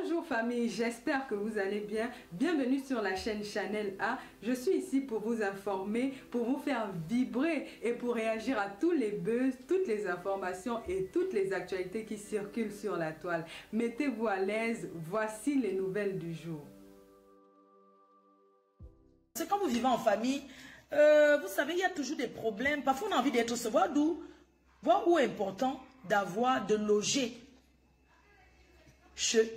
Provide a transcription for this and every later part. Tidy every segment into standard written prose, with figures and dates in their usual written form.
Bonjour famille, j'espère que vous allez bien. Bienvenue sur la chaîne Chanel A. Je suis ici pour vous informer, pour vous faire vibrer et pour réagir à tous les buzz, toutes les informations et toutes les actualités qui circulent sur la toile. Mettez-vous à l'aise, voici les nouvelles du jour. C'est quand vous vivez en famille, vous savez, il y a toujours des problèmes. Parfois, on a envie d'être recevoir voir où est important d'avoir, de loger.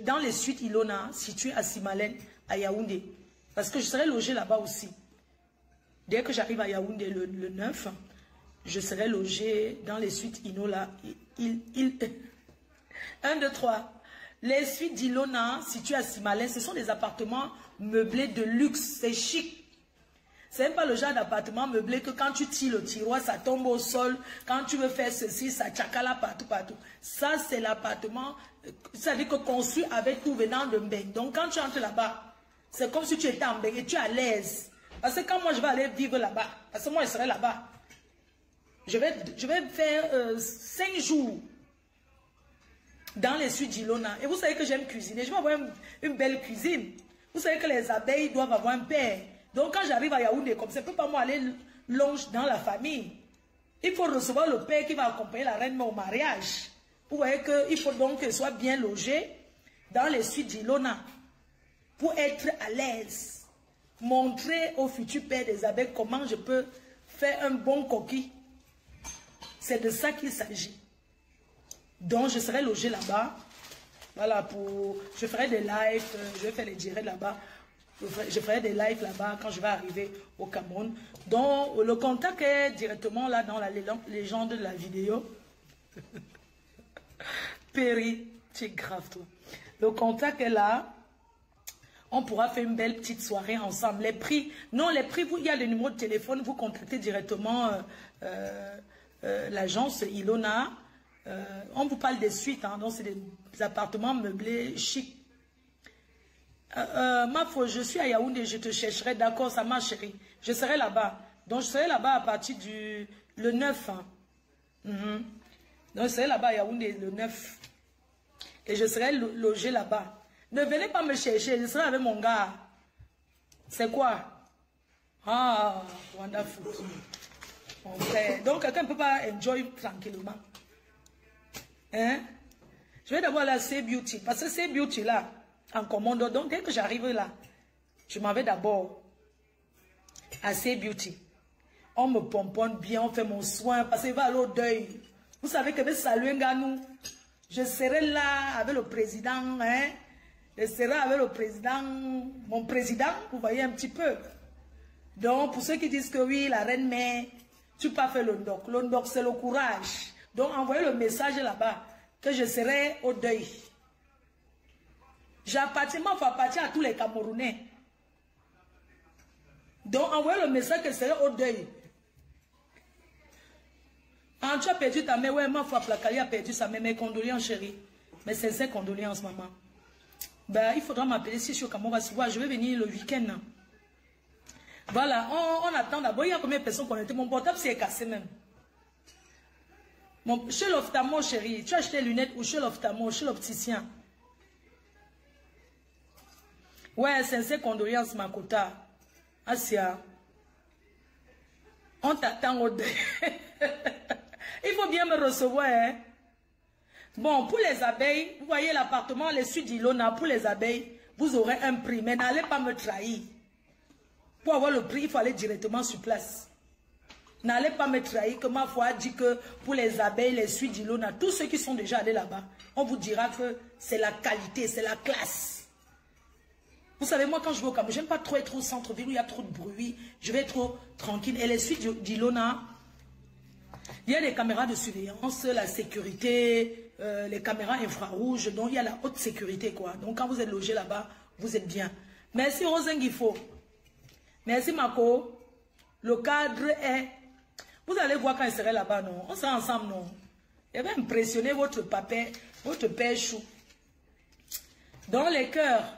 Dans les suites Ilona, situées à Simalène, à Yaoundé. Parce que je serai logé là-bas aussi. Dès que j'arrive à Yaoundé le 9, je serai logé dans les suites Inola. 1, 2, 3. Les suites d'Ilona, situées à Simalène, ce sont des appartements meublés de luxe. C'est chic. C'est même pas le genre d'appartement meublé que quand tu tires le tiroir, ça tombe au sol. Quand tu veux faire ceci, ça tchakala partout. Ça, c'est l'appartement, ça veut dire que construit avec tout venant de Mbeng. Donc, quand tu entres là-bas, c'est comme si tu étais en Mbeng et tu es à l'aise. Parce que quand moi, je vais aller vivre là-bas, parce que moi, je serai là-bas, je vais faire 5 jours dans les suites d'Ilona. Et vous savez que j'aime cuisiner. Je vais avoir une belle cuisine. Vous savez que les abeilles doivent avoir un père. Donc quand j'arrive à Yaoundé, comme ça, je ne peux pas moi aller longe dans la famille. Il faut recevoir le père qui va accompagner la reine au mariage. Vous voyez qu'il faut donc qu'elle soit bien logée dans les suites d'Ilona pour être à l'aise. Montrer au futur père des abeilles comment je peux faire un bon coquille. C'est de ça qu'il s'agit. Donc je serai logé là-bas. Voilà, je ferai des lives, je vais faire les directs là-bas. Je ferai des lives là-bas quand je vais arriver au Cameroun. Donc, le contact est directement là dans la légende de la vidéo. Péri, tu es grave toi. Le contact est là. On pourra faire une belle petite soirée ensemble. Les prix, non, les prix, il y a le numéro de téléphone, vous contactez directement l'agence Ilona. On vous parle des suites, hein, donc c'est des appartements meublés chics. Ma foi, je suis à Yaoundé, je te chercherai, d'accord, ça marche chérie. Je serai là-bas. Donc je serai là-bas à partir le 9. Hein. Donc je serai là-bas à Yaoundé le 9. Et je serai logé là-bas. Ne venez pas me chercher, je serai avec mon gars. C'est quoi? Ah, wonderful. Mon frère. Donc quelqu'un ne peut pas enjoy tranquillement. Hein? Je vais d'abord aller à C Beauty. Parce que C Beauty là, en commande. Donc, dès que j'arrive là, je m'en vais d'abord à C Beauty. On me pomponne bien, on fait mon soin, parce qu'il va aller au deuil. Vous savez que saluer Nganou, je serai là avec le président, hein. Je serai avec le président, mon président, vous voyez un petit peu. Donc, pour ceux qui disent que oui, la reine mère, tu peux pas faire le ndoc. Le ndoc, c'est le courage. Donc, envoyez le message là-bas, que je serai au deuil. J'appartiens à tous les Camerounais. Donc, envoyez le message que c'est au deuil. Ah, tu as perdu ta mère, ouais, ma foi, Placali a perdu sa mère, mes condoléances, chérie. Mais c'est ses condoléances, maman. Ben, il faudra m'appeler si je suis au Cameroun, je vais venir le week-end. Voilà, on attend d'abord. Il y a combien de personnes connectées? Mon portable s'est cassé même. Chez l'ophtalmo, chérie, tu as acheté les lunettes ou chez l'ophtalmo, chez l'opticien? Ouais, sincère condoléances, Makota. Asia. On t'attend au deuil. Il faut bien me recevoir, hein. Bon, pour les abeilles, vous voyez l'appartement, les suites d'Ilona, pour les abeilles, vous aurez un prix, mais n'allez pas me trahir. Pour avoir le prix, il faut aller directement sur place. N'allez pas me trahir, que ma foi dit que pour les abeilles, les suites d'Ilona, tous ceux qui sont déjà allés là-bas, on vous dira que c'est la qualité, c'est la classe. Vous savez, moi, quand je vais au Cameroun, j'aime pas trop être au centre-ville où il y a trop de bruit. Je vais être trop tranquille. Et les suites d'Ilona, il y a les caméras de surveillance, la sécurité, les caméras infrarouges. Donc, il y a la haute sécurité, quoi. Donc, quand vous êtes logé là-bas, vous êtes bien. Merci, Rosengifo. Merci, Mako. Le cadre est... Vous allez voir quand il serait là-bas, non? On sera ensemble, non? Il va impressionner votre père chou. Dans les cœurs.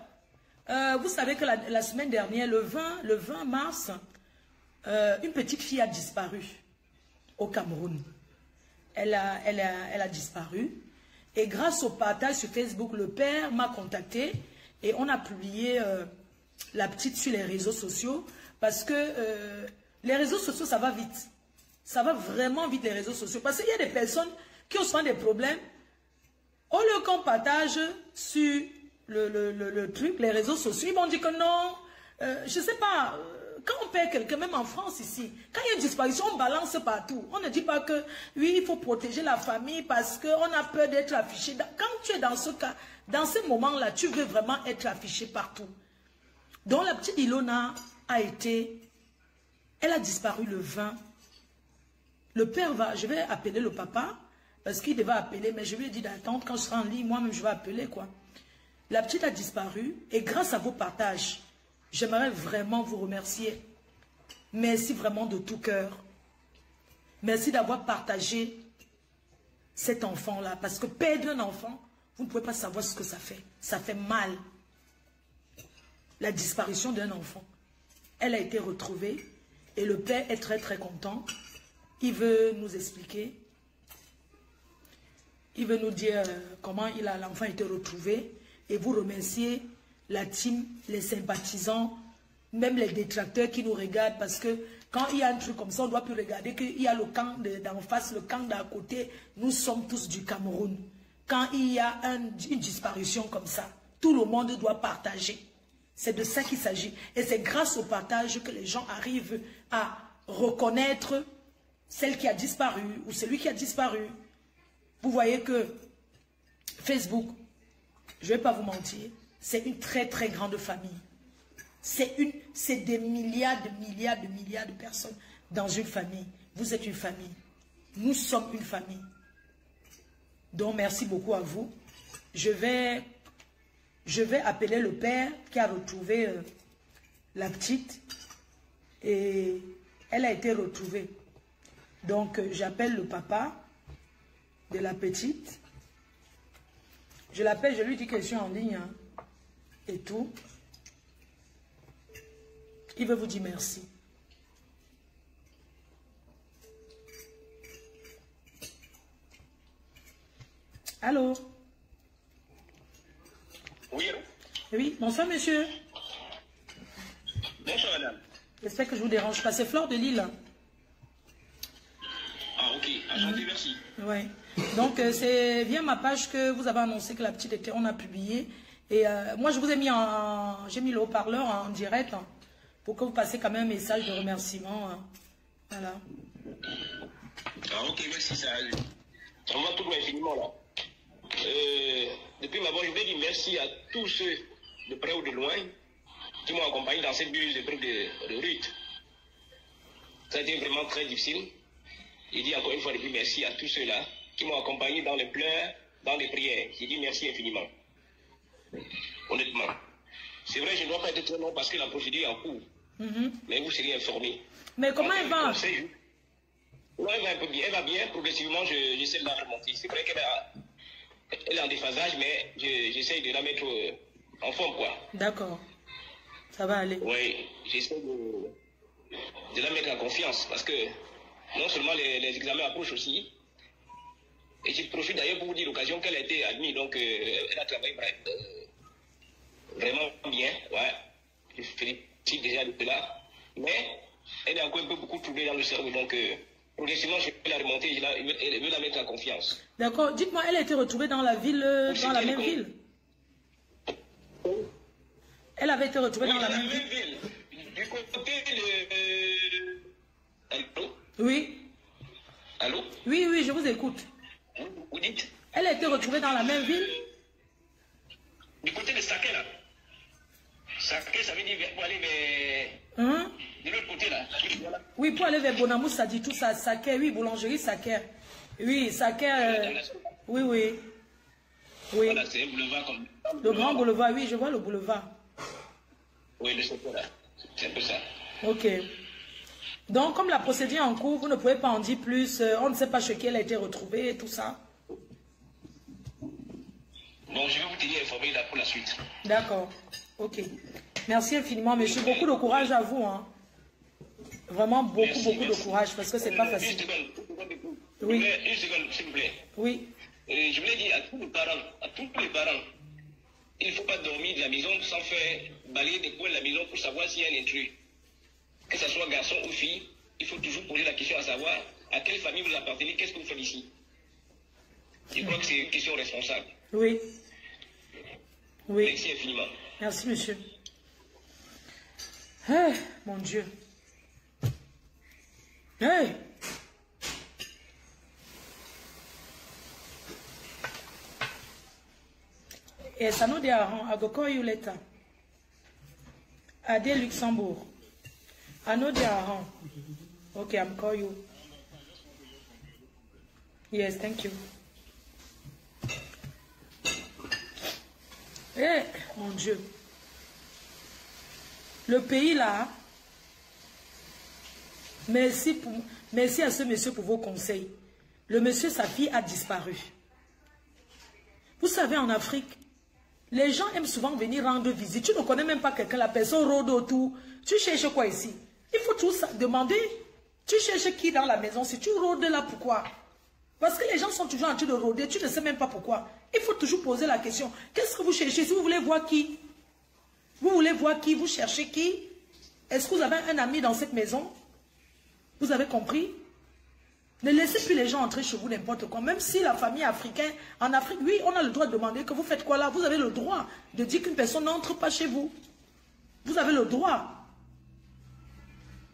Vous savez que la semaine dernière, le 20 mars, une petite fille a disparu au Cameroun. Elle a disparu. Et grâce au partage sur Facebook, le père m'a contacté et on a publié la petite sur les réseaux sociaux parce que les réseaux sociaux, ça va vite. Ça va vraiment vite, les réseaux sociaux. Parce qu'il y a des personnes qui ont souvent des problèmes. Au lieu qu'on partage sur le truc, les réseaux sociaux, ils vont dire que non, je ne sais pas, quand on perd quelqu'un, même en France ici, quand il y a une disparition, on balance partout. On ne dit pas que, oui, il faut protéger la famille parce qu'on a peur d'être affiché. Quand tu es dans ce cas, dans ce moment-là, tu veux vraiment être affiché partout. Donc la petite Ilona elle a disparu le 20. Le père va, je vais appeler le papa, parce qu'il devait appeler, mais je lui ai dit d'attendre, quand je serai en ligne, moi-même je vais appeler, quoi. La petite a disparu, et grâce à vos partages, j'aimerais vraiment vous remercier. Merci vraiment de tout cœur. Merci d'avoir partagé cet enfant-là, parce que perdre un enfant, vous ne pouvez pas savoir ce que ça fait. Ça fait mal. La disparition d'un enfant. Elle a été retrouvée, et le père est très très content. Il veut nous expliquer. Il veut nous dire comment l'enfant a été retrouvé. Et vous remercier la team, les sympathisants, même les détracteurs qui nous regardent. Parce que quand il y a un truc comme ça, on ne doit plus regarder qu'il y a le camp d'en face, le camp d'à côté. Nous sommes tous du Cameroun. Quand il y a une disparition comme ça, tout le monde doit partager. C'est de ça qu'il s'agit. Et c'est grâce au partage que les gens arrivent à reconnaître celle qui a disparu ou celui qui a disparu. Vous voyez que Facebook, je ne vais pas vous mentir, c'est une très très grande famille. C'est des milliards de personnes dans une famille. Vous êtes une famille. Nous sommes une famille. Donc merci beaucoup à vous. Je vais appeler le père qui a retrouvé la petite. Et elle a été retrouvée. Donc, j'appelle le papa de la petite. Je l'appelle, je lui dis que je suis en ligne. Hein, et tout. Il veut vous dire merci. Allô? Oui, allô? Oui, bonsoir monsieur. Bonsoir madame. J'espère que je vous dérange pas. C'est Fleur de Lille. Ah ok, enchanté, merci. Oui. Donc c'est via ma page que vous avez annoncé que la petite était, on a publié. Et moi je vous ai mis j'ai mis le haut-parleur en direct hein, pour que vous passiez quand même un message de remerciement. Hein. Voilà. Ah ok, merci, ça me tout infiniment là. Depuis ma voix, je vais dire merci à tous ceux de près ou de loin qui m'ont accompagné dans cette buse de Ruth. Ça a été vraiment très difficile. Je dis encore une fois depuis merci à tous ceux-là qui m'ont accompagné dans les pleurs, dans les prières. Je dis merci infiniment. Honnêtement. C'est vrai, je ne dois pas être très long parce que la procédure est en cours. Mais vous serez informés. Mais comment elle va? Non, elle va un peu bien. Elle va bien. Progressivement, j'essaie de la remonter. C'est vrai qu'elle est en déphasage, mais j'essaie de la mettre en forme, quoi. D'accord. Ça va aller. Oui, j'essaie de la mettre en confiance parce que non seulement les examens approchent aussi, et je profite d'ailleurs pour vous dire l'occasion qu'elle a été admise, donc elle a travaillé vraiment bien, ouais. Je félicite déjà de cela, mais elle est encore un peu beaucoup troublée dans le cerveau, donc progressivement je vais la remonter, je veux la mettre en confiance. D'accord, dites-moi, elle a été retrouvée dans la ville, dans la même ville? Elle avait été retrouvée dans la même ville. Du côté de... Allô? Oui. Allô? Oui, oui, je vous écoute. Vous dites? Elle a été retrouvée dans la même ville? Du côté de Saké, là. Saké, ça veut dire pour aller vers... Hein? De l'autre côté, là. Oui, pour aller vers Bonamou, ça dit tout ça. Saké, oui, boulangerie Saké. Oui, Saké... Oui, oui. Oui. Voilà, c'est un boulevard comme... Le grand boulevard, oui, je vois le boulevard. Oui, le secteur, là. C'est un peu ça. Ok. Donc, comme la procédure est en cours, vous ne pouvez pas en dire plus. On ne sait pas chez qui elle a été retrouvée et tout ça. Bon, je vais vous tenir informé là pour la suite. D'accord. Ok. Merci infiniment, monsieur. Beaucoup de courage à vous. Hein. Vraiment beaucoup, merci, beaucoup de courage parce que c'est pas facile. Une seconde. Oui. Une seconde, s'il vous plaît. Oui. je voulais dire à tous les parents, il ne faut pas dormir de la maison sans faire balayer des coins de la maison pour savoir s'il y a un intrus. Que ce soit garçon ou fille, il faut toujours poser la question à savoir à quelle famille vous appartenez, qu'est-ce que vous faites ici. Je crois que c'est une question responsable. Oui. Oui. Merci infiniment. Merci, monsieur. Hey, mon Dieu. Hey. Yes, I know they are home. I go call you later. Ade Luxembourg. I know they are home. Okay, I'm call you. Yes, thank you. Eh, mon Dieu. Le pays là, merci à ce monsieur pour vos conseils. Le monsieur, sa fille a disparu. Vous savez, en Afrique, les gens aiment souvent venir rendre visite. Tu ne connais même pas quelqu'un, la personne rôde autour. Tu cherches quoi ici? Il faut tout ça demander. Tu cherches qui dans la maison? Si tu rôdes là, pourquoi? Parce que les gens sont toujours en train de rôder. Tu ne sais même pas pourquoi. Il faut toujours poser la question. Qu'est-ce que vous cherchez? Si vous voulez voir qui? Vous voulez voir qui? Vous cherchez qui? Est-ce que vous avez un ami dans cette maison? Vous avez compris? Ne laissez plus les gens entrer chez vous n'importe quoi. Même si la famille africaine, en Afrique, oui, on a le droit de demander que vous faites quoi là. Vous avez le droit de dire qu'une personne n'entre pas chez vous. Vous avez le droit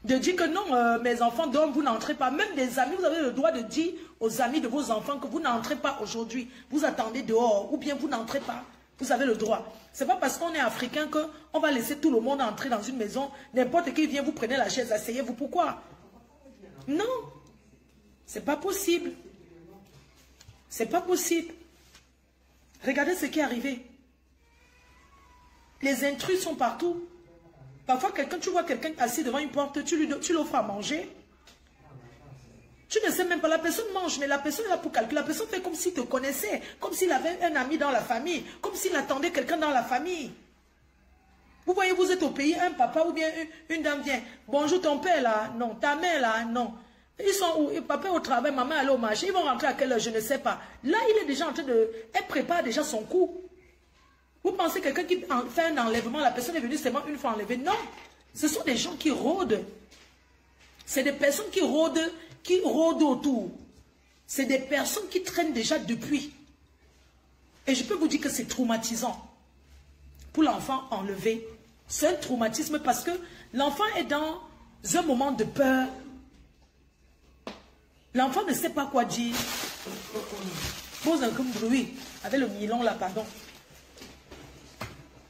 de dire que non, mes enfants dorment, vous n'entrez pas. Même des amis, vous avez le droit de dire aux amis de vos enfants que vous n'entrez pas aujourd'hui. Vous attendez dehors ou bien vous n'entrez pas. Vous avez le droit. Ce n'est pas parce qu'on est africain qu'on va laisser tout le monde entrer dans une maison. N'importe qui vient, vous prenez la chaise, asseyez-vous. Pourquoi? Non. C'est pas possible. C'est pas possible. Regardez ce qui est arrivé. Les intrus sont partout. Parfois, tu vois quelqu'un assis devant une porte, tu l'offres à manger. Tu ne sais même pas, la personne mange, mais la personne est là pour calculer. La personne fait comme s'il te connaissait, comme s'il avait un ami dans la famille, comme s'il attendait quelqu'un dans la famille. Vous voyez, vous êtes au pays, un papa ou bien une dame vient. Bonjour, ton père là, non. Ta mère là, non. Ils sont où? Papa au travail, maman elle est au marché. Ils vont rentrer à quelle heure? Je ne sais pas. Là, il est déjà en train de... Elle prépare déjà son coup. Vous pensez quelqu'un qui fait un enlèvement, la personne est venue seulement une fois enlevée? Non. Ce sont des gens qui rôdent. C'est des personnes qui rôdent autour. C'est des personnes qui traînent déjà depuis. Et je peux vous dire que c'est traumatisant. Pour l'enfant enlevé. C'est un traumatisme parce que l'enfant est dans un moment de peur. L'enfant ne sait pas quoi dire. Pose un comme bruit avec le milon là, pardon.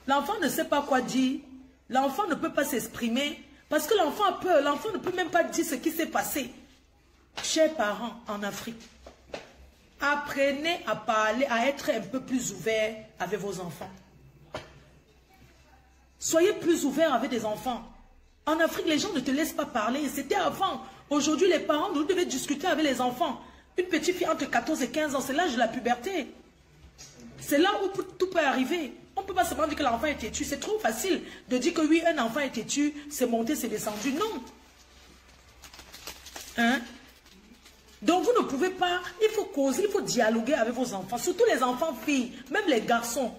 L'enfant ne sait pas quoi dire. L'enfant ne peut pas s'exprimer parce que l'enfant a peur. L'enfant ne peut même pas dire ce qui s'est passé. Chers parents en Afrique, apprenez à parler, à être un peu plus ouverts avec vos enfants. Soyez plus ouverts avec des enfants. En Afrique, les gens ne te laissent pas parler. C'était avant. Aujourd'hui, les parents, vous devez discuter avec les enfants. Une petite fille entre 14 et 15 ans, c'est l'âge de la puberté. C'est là où tout peut arriver. On ne peut pas seulement dire que l'enfant est têtu. C'est trop facile de dire que oui, un enfant est têtu, c'est monté, c'est descendu. Non. Hein? Donc vous ne pouvez pas, il faut causer, il faut dialoguer avec vos enfants. Surtout les enfants filles, même les garçons.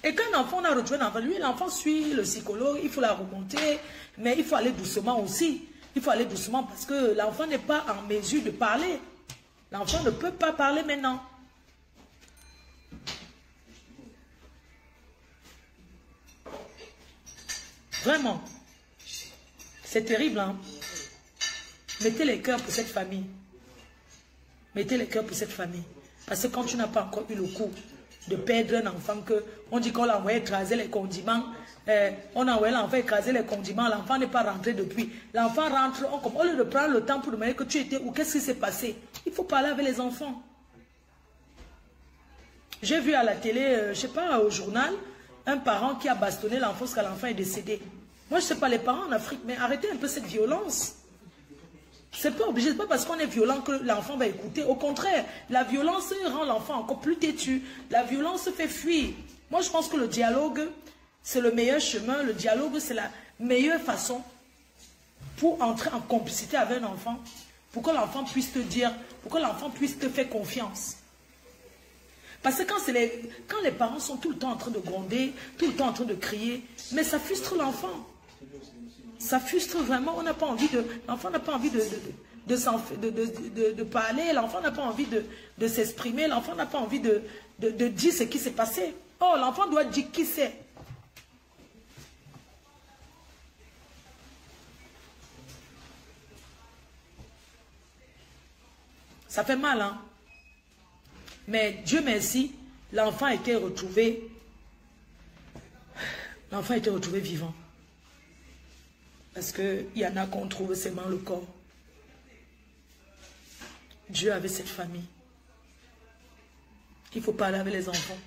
Et quand un enfant, on a retrouvé un enfant, lui, l'enfant suit le psychologue, il faut la remonter, mais il faut aller doucement aussi. Il faut aller doucement parce que l'enfant n'est pas en mesure de parler. L'enfant ne peut pas parler maintenant. Vraiment. C'est terrible, hein? Mettez les cœurs pour cette famille. Mettez les cœurs pour cette famille. Parce que quand tu n'as pas encore eu le coup de perdre un enfant, on dit qu'on l'a envoyé écraser les condiments, on a envoyé l'enfant écraser les condiments, l'enfant n'est pas rentré depuis. L'enfant rentre, au lieu de prendre le temps pour demander que tu étais où, qu'est-ce qui s'est passé? Il faut parler avec les enfants. J'ai vu à la télé, je ne sais pas, au journal, un parent qui a bastonné l'enfant parce que l'enfant est décédé. Moi, je ne sais pas les parents en Afrique, mais arrêtez un peu cette violence. C'est pas obligé, c'est pas parce qu'on est violent que l'enfant va écouter. Au contraire, la violence rend l'enfant encore plus têtu. La violence fait fuir. Moi, je pense que le dialogue, c'est le meilleur chemin. Le dialogue, c'est la meilleure façon pour entrer en complicité avec un enfant, pour que l'enfant puisse te dire, pour que l'enfant puisse te faire confiance. Parce que quand les parents sont tout le temps en train de gronder, tout le temps en train de crier, mais ça frustre l'enfant. Ça frustre vraiment, on n'a pas envie de... L'enfant n'a pas envie de parler, l'enfant n'a pas envie de s'exprimer, l'enfant n'a pas envie de dire ce qui s'est passé. Oh, l'enfant doit dire qui c'est. Ça fait mal, hein? Mais Dieu merci, l'enfant a été retrouvé. L'enfant a été retrouvé vivant. Parce qu'il y en a qu'on trouve seulement le corps. Dieu avait cette famille. Il faut parler avec les enfants.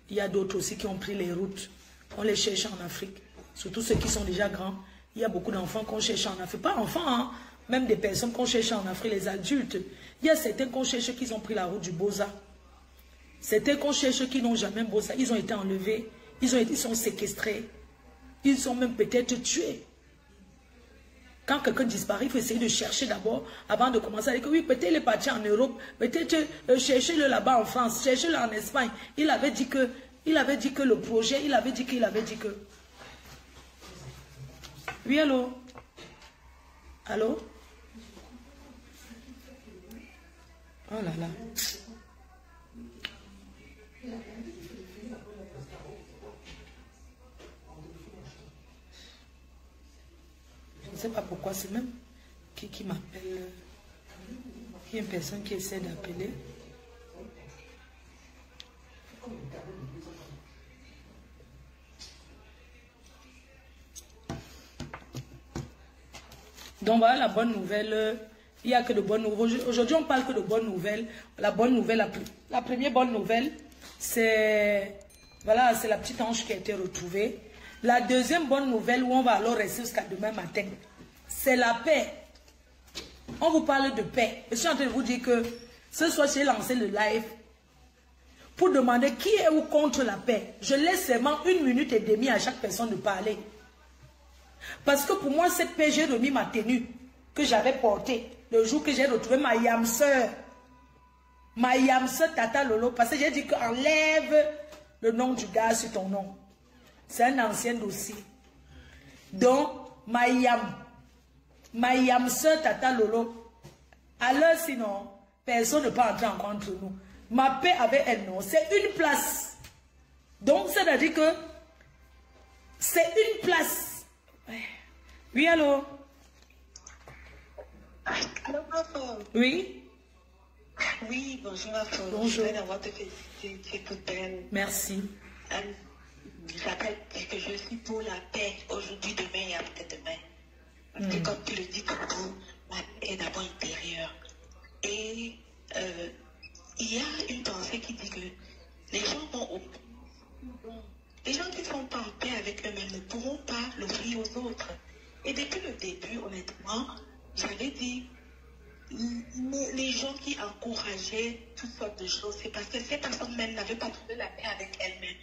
Il y a d'autres aussi qui ont pris les routes. On les cherche en Afrique. Surtout ceux qui sont déjà grands. Il y a beaucoup d'enfants qu'on cherche en Afrique. Pas enfants, hein? Même des personnes qu'on cherche en Afrique, les adultes. Il y a certains qu'on cherche qui ont pris la route du Boza. Certains qu'on cherche qui n'ont jamais Boza. Ils ont été enlevés. Ils sont séquestrés. Ils sont même peut-être tués. Quand quelqu'un disparaît, il faut essayer de chercher d'abord, avant de commencer à dire que oui, peut-être il est parti en Europe, peut-être cherchez-le là-bas en France, cherchez-le en Espagne. Il avait dit que le projet, il avait dit que. Oui, allô? Allô? Oh là là. Je ne sais pas pourquoi, c'est même qui m'appelle. Il y a une personne qui essaie d'appeler. Donc voilà la bonne nouvelle. Il n'y a que de bonnes nouvelles. Aujourd'hui, on parle que de bonnes nouvelles. La bonne nouvelle, la première bonne nouvelle, c'est voilà, c'est la petite ange qui a été retrouvée. La deuxième bonne nouvelle, où on va alors rester jusqu'à demain matin, c'est la paix. On vous parle de paix. Je suis en train de vous dire que ce soir, j'ai lancé le live pour demander qui est ou contre la paix. Je laisse seulement 1 minute et demie à chaque personne de parler. Parce que pour moi, cette paix, j'ai remis ma tenue que j'avais portée le jour que j'ai retrouvé ma yam-sœur. Ma yam-sœur Tata Lolo. Parce que j'ai dit qu'enlève le nom du gars sur ton nom. C'est un ancien dossier. Donc, ma yam-sœur Tata Lolo. Alors sinon, personne ne peut entrer encore entre nous. Ma paix avec un nom, c'est une place. Donc, c'est-à-dire que c'est une place. Oui, allô? Allô, maman. Oui? Oui, bonjour, maman. Bonjour. Je viens d'avoir te féliciter, tu es toute belle. Merci. J'appelle que je suis pour la paix aujourd'hui, demain et après-demain. Parce que comme tu le dis, tout, la paix est d'abord intérieure. Et il y a une pensée qui dit que les gens les gens qui ne sont pas en paix avec eux-mêmes ne pourront pas l'offrir aux autres. Et depuis le début, honnêtement, j'avais dit, les gens qui encourageaient toutes sortes de choses, c'est parce que ces personnes même n'avaient pas trouvé la paix avec elles-mêmes.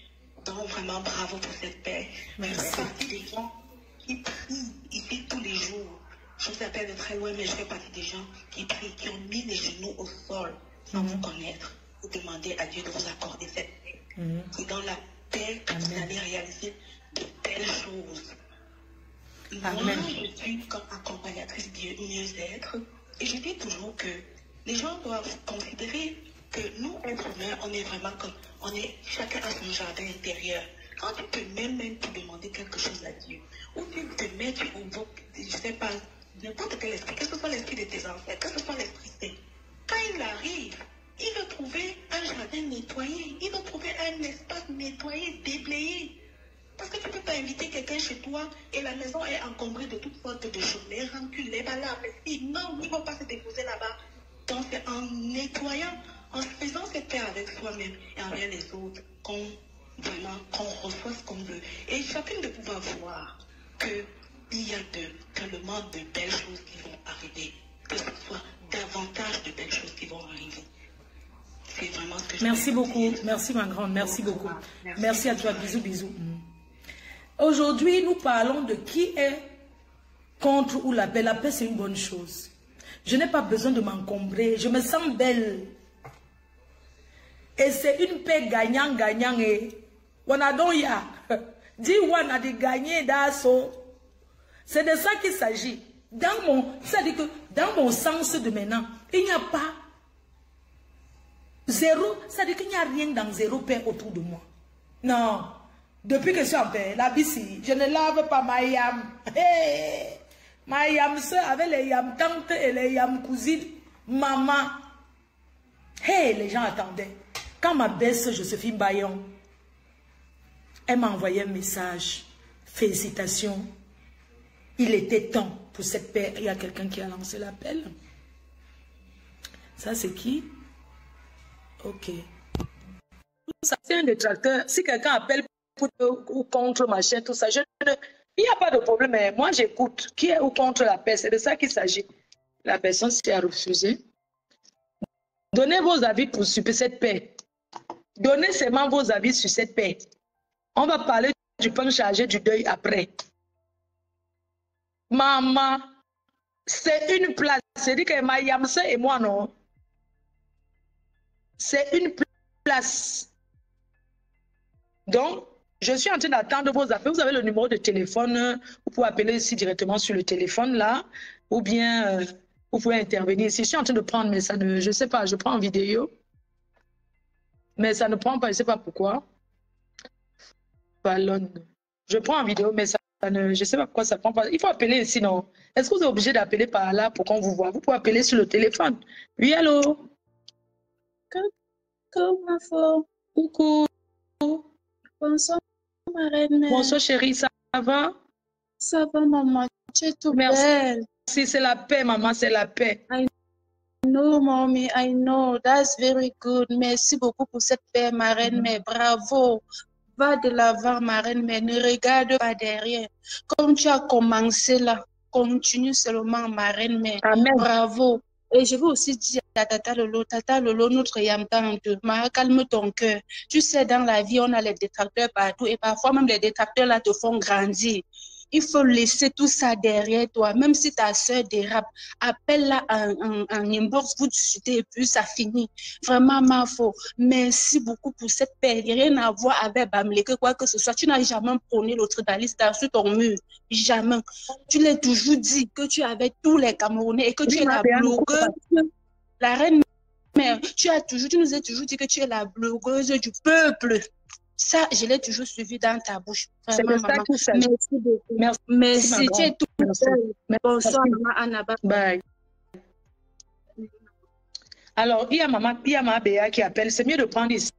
Donc vraiment bravo pour cette paix. Merci. Je fais partie des gens qui prient ici tous les jours. Je vous appelle de très loin, mais je fais partie des gens qui prient, qui ont mis les genoux au sol sans vous connaître. Vous demandez à Dieu de vous accorder cette paix. Et dans la paix, vous allez réaliser de belles choses. Amen. Moi, je suis comme accompagnatrice mieux-être et je dis toujours que les gens doivent considérer que nous, êtres humains, on est vraiment comme, chacun a son jardin intérieur. Quand tu te mets même pour demander quelque chose à Dieu, ou tu te mets, tu invoques, je sais pas, n'importe quel esprit, que ce soit l'esprit de tes ancêtres, que ce soit l'esprit saint, quand il arrive, il veut trouver un jardin nettoyé, il veut trouver un espace nettoyé, déblayé. Parce que tu ne peux pas inviter quelqu'un chez toi et la maison est encombrée de toutes sortes de choses, les rancunes, les balables, non, il ne faut pas se déposer là-bas. Donc c'est en nettoyant, en faisant cette paix avec soi-même et envers les autres, qu'on reçoit ce qu'on veut. Et chacune de pouvoir voir qu'il y a tellement de belles choses qui vont arriver, que ce soit davantage de belles choses qui vont arriver. C'est vraiment ce que je Merci beaucoup. dire. Merci ma grande. Merci beaucoup. Merci à toi. Bisous, bisous. Aujourd'hui, nous parlons de qui est contre ou la paix. La paix, c'est une bonne chose. Je n'ai pas besoin de m'encombrer. Je me sens belle. Et c'est une paix gagnant-gagnant. On a donc ya. Dis on a de gagner d'assaut. C'est de ça qu'il s'agit. C'est-à-dire que dans mon sens de maintenant, il n'y a pas zéro. C'est-à-dire qu'il n'y a rien dans zéro paix autour de moi. Non. Depuis que je suis en paix, la bici, je ne lave pas ma yam. Hey, ma yam soeur avec les yam tantes et les yam cousines. Maman. Hey, les gens attendaient. Quand ma belle-sœur Joséphine Bayon, elle m'a envoyé un message. Félicitations. Il était temps pour cette paix. Il y a quelqu'un qui a lancé l'appel. Ça, c'est qui? Ok. Ça, c'est un détracteur. Si quelqu'un appelle pour ou contre ma chaîne, tout ça, il n'y a pas de problème. Mais moi, j'écoute. Qui est ou contre la paix? C'est de ça qu'il s'agit. La personne s'y a refusé. Donnez vos avis pour sur cette paix. Donnez seulement vos avis sur cette paix. On va parler du pain chargé du deuil après. Maman, c'est une place. C'est-à-dire que ma Yamse et moi, non. C'est une place. Donc, je suis en train d'attendre vos appels. Vous avez le numéro de téléphone. Vous pouvez appeler ici directement sur le téléphone, là. Ou bien, vous pouvez intervenir ici. Je suis en train de prendre, mais ça ne... Je ne sais pas, je prends en vidéo. Mais ça ne prend pas, je ne sais pas pourquoi. Ballon. Je prends en vidéo, mais ça ne... Je ne sais pas pourquoi ça ne prend pas. Il faut appeler ici, non? Est-ce que vous êtes obligé d'appeler par là pour qu'on vous voit? Vous pouvez appeler sur le téléphone. Oui, allô? Comment faut? Coucou. Bonsoir, ma reine. Bonsoir, chérie, ça va? Ça va, maman. Tu es tout Merci. belle. Si c'est la paix, maman, c'est la paix. I know, mommy. I know. That's very good. Merci beaucoup pour cette paix, ma reine. Mais bravo. Va de l'avant, ma reine, mais ne regarde pas derrière. Comme tu as commencé là, continue seulement, ma reine, mais Amen. bravo. Et je veux aussi dire à Tata Lolo, notre Yamtante, calme ton cœur. Tu sais, dans la vie, on a les détracteurs partout et parfois même les détracteurs là te font grandir. Il faut laisser tout ça derrière toi. Même si ta soeur dérape, appelle-la en inbox, vous discutez et puis ça finit. Vraiment, ma faute. Merci beaucoup pour cette paix. Il n'y a rien à voir avec Bamleke, quoi que ce soit. Tu n'as jamais prôné l'autre daliste sur ton mur. Jamais. Tu l'as toujours dit que tu avais tous les Camerounais et que tu es la blogueuse, la reine mère. Tu nous as toujours dit que tu es la blogueuse du peuple. Ça, je l'ai toujours suivi dans ta bouche. Vraiment, maman. Merci beaucoup. Merci. Tu es tout belle. Bonsoir, maman Anna. Bye. Alors, il y a ma Béa qui appelle. C'est mieux de prendre ici.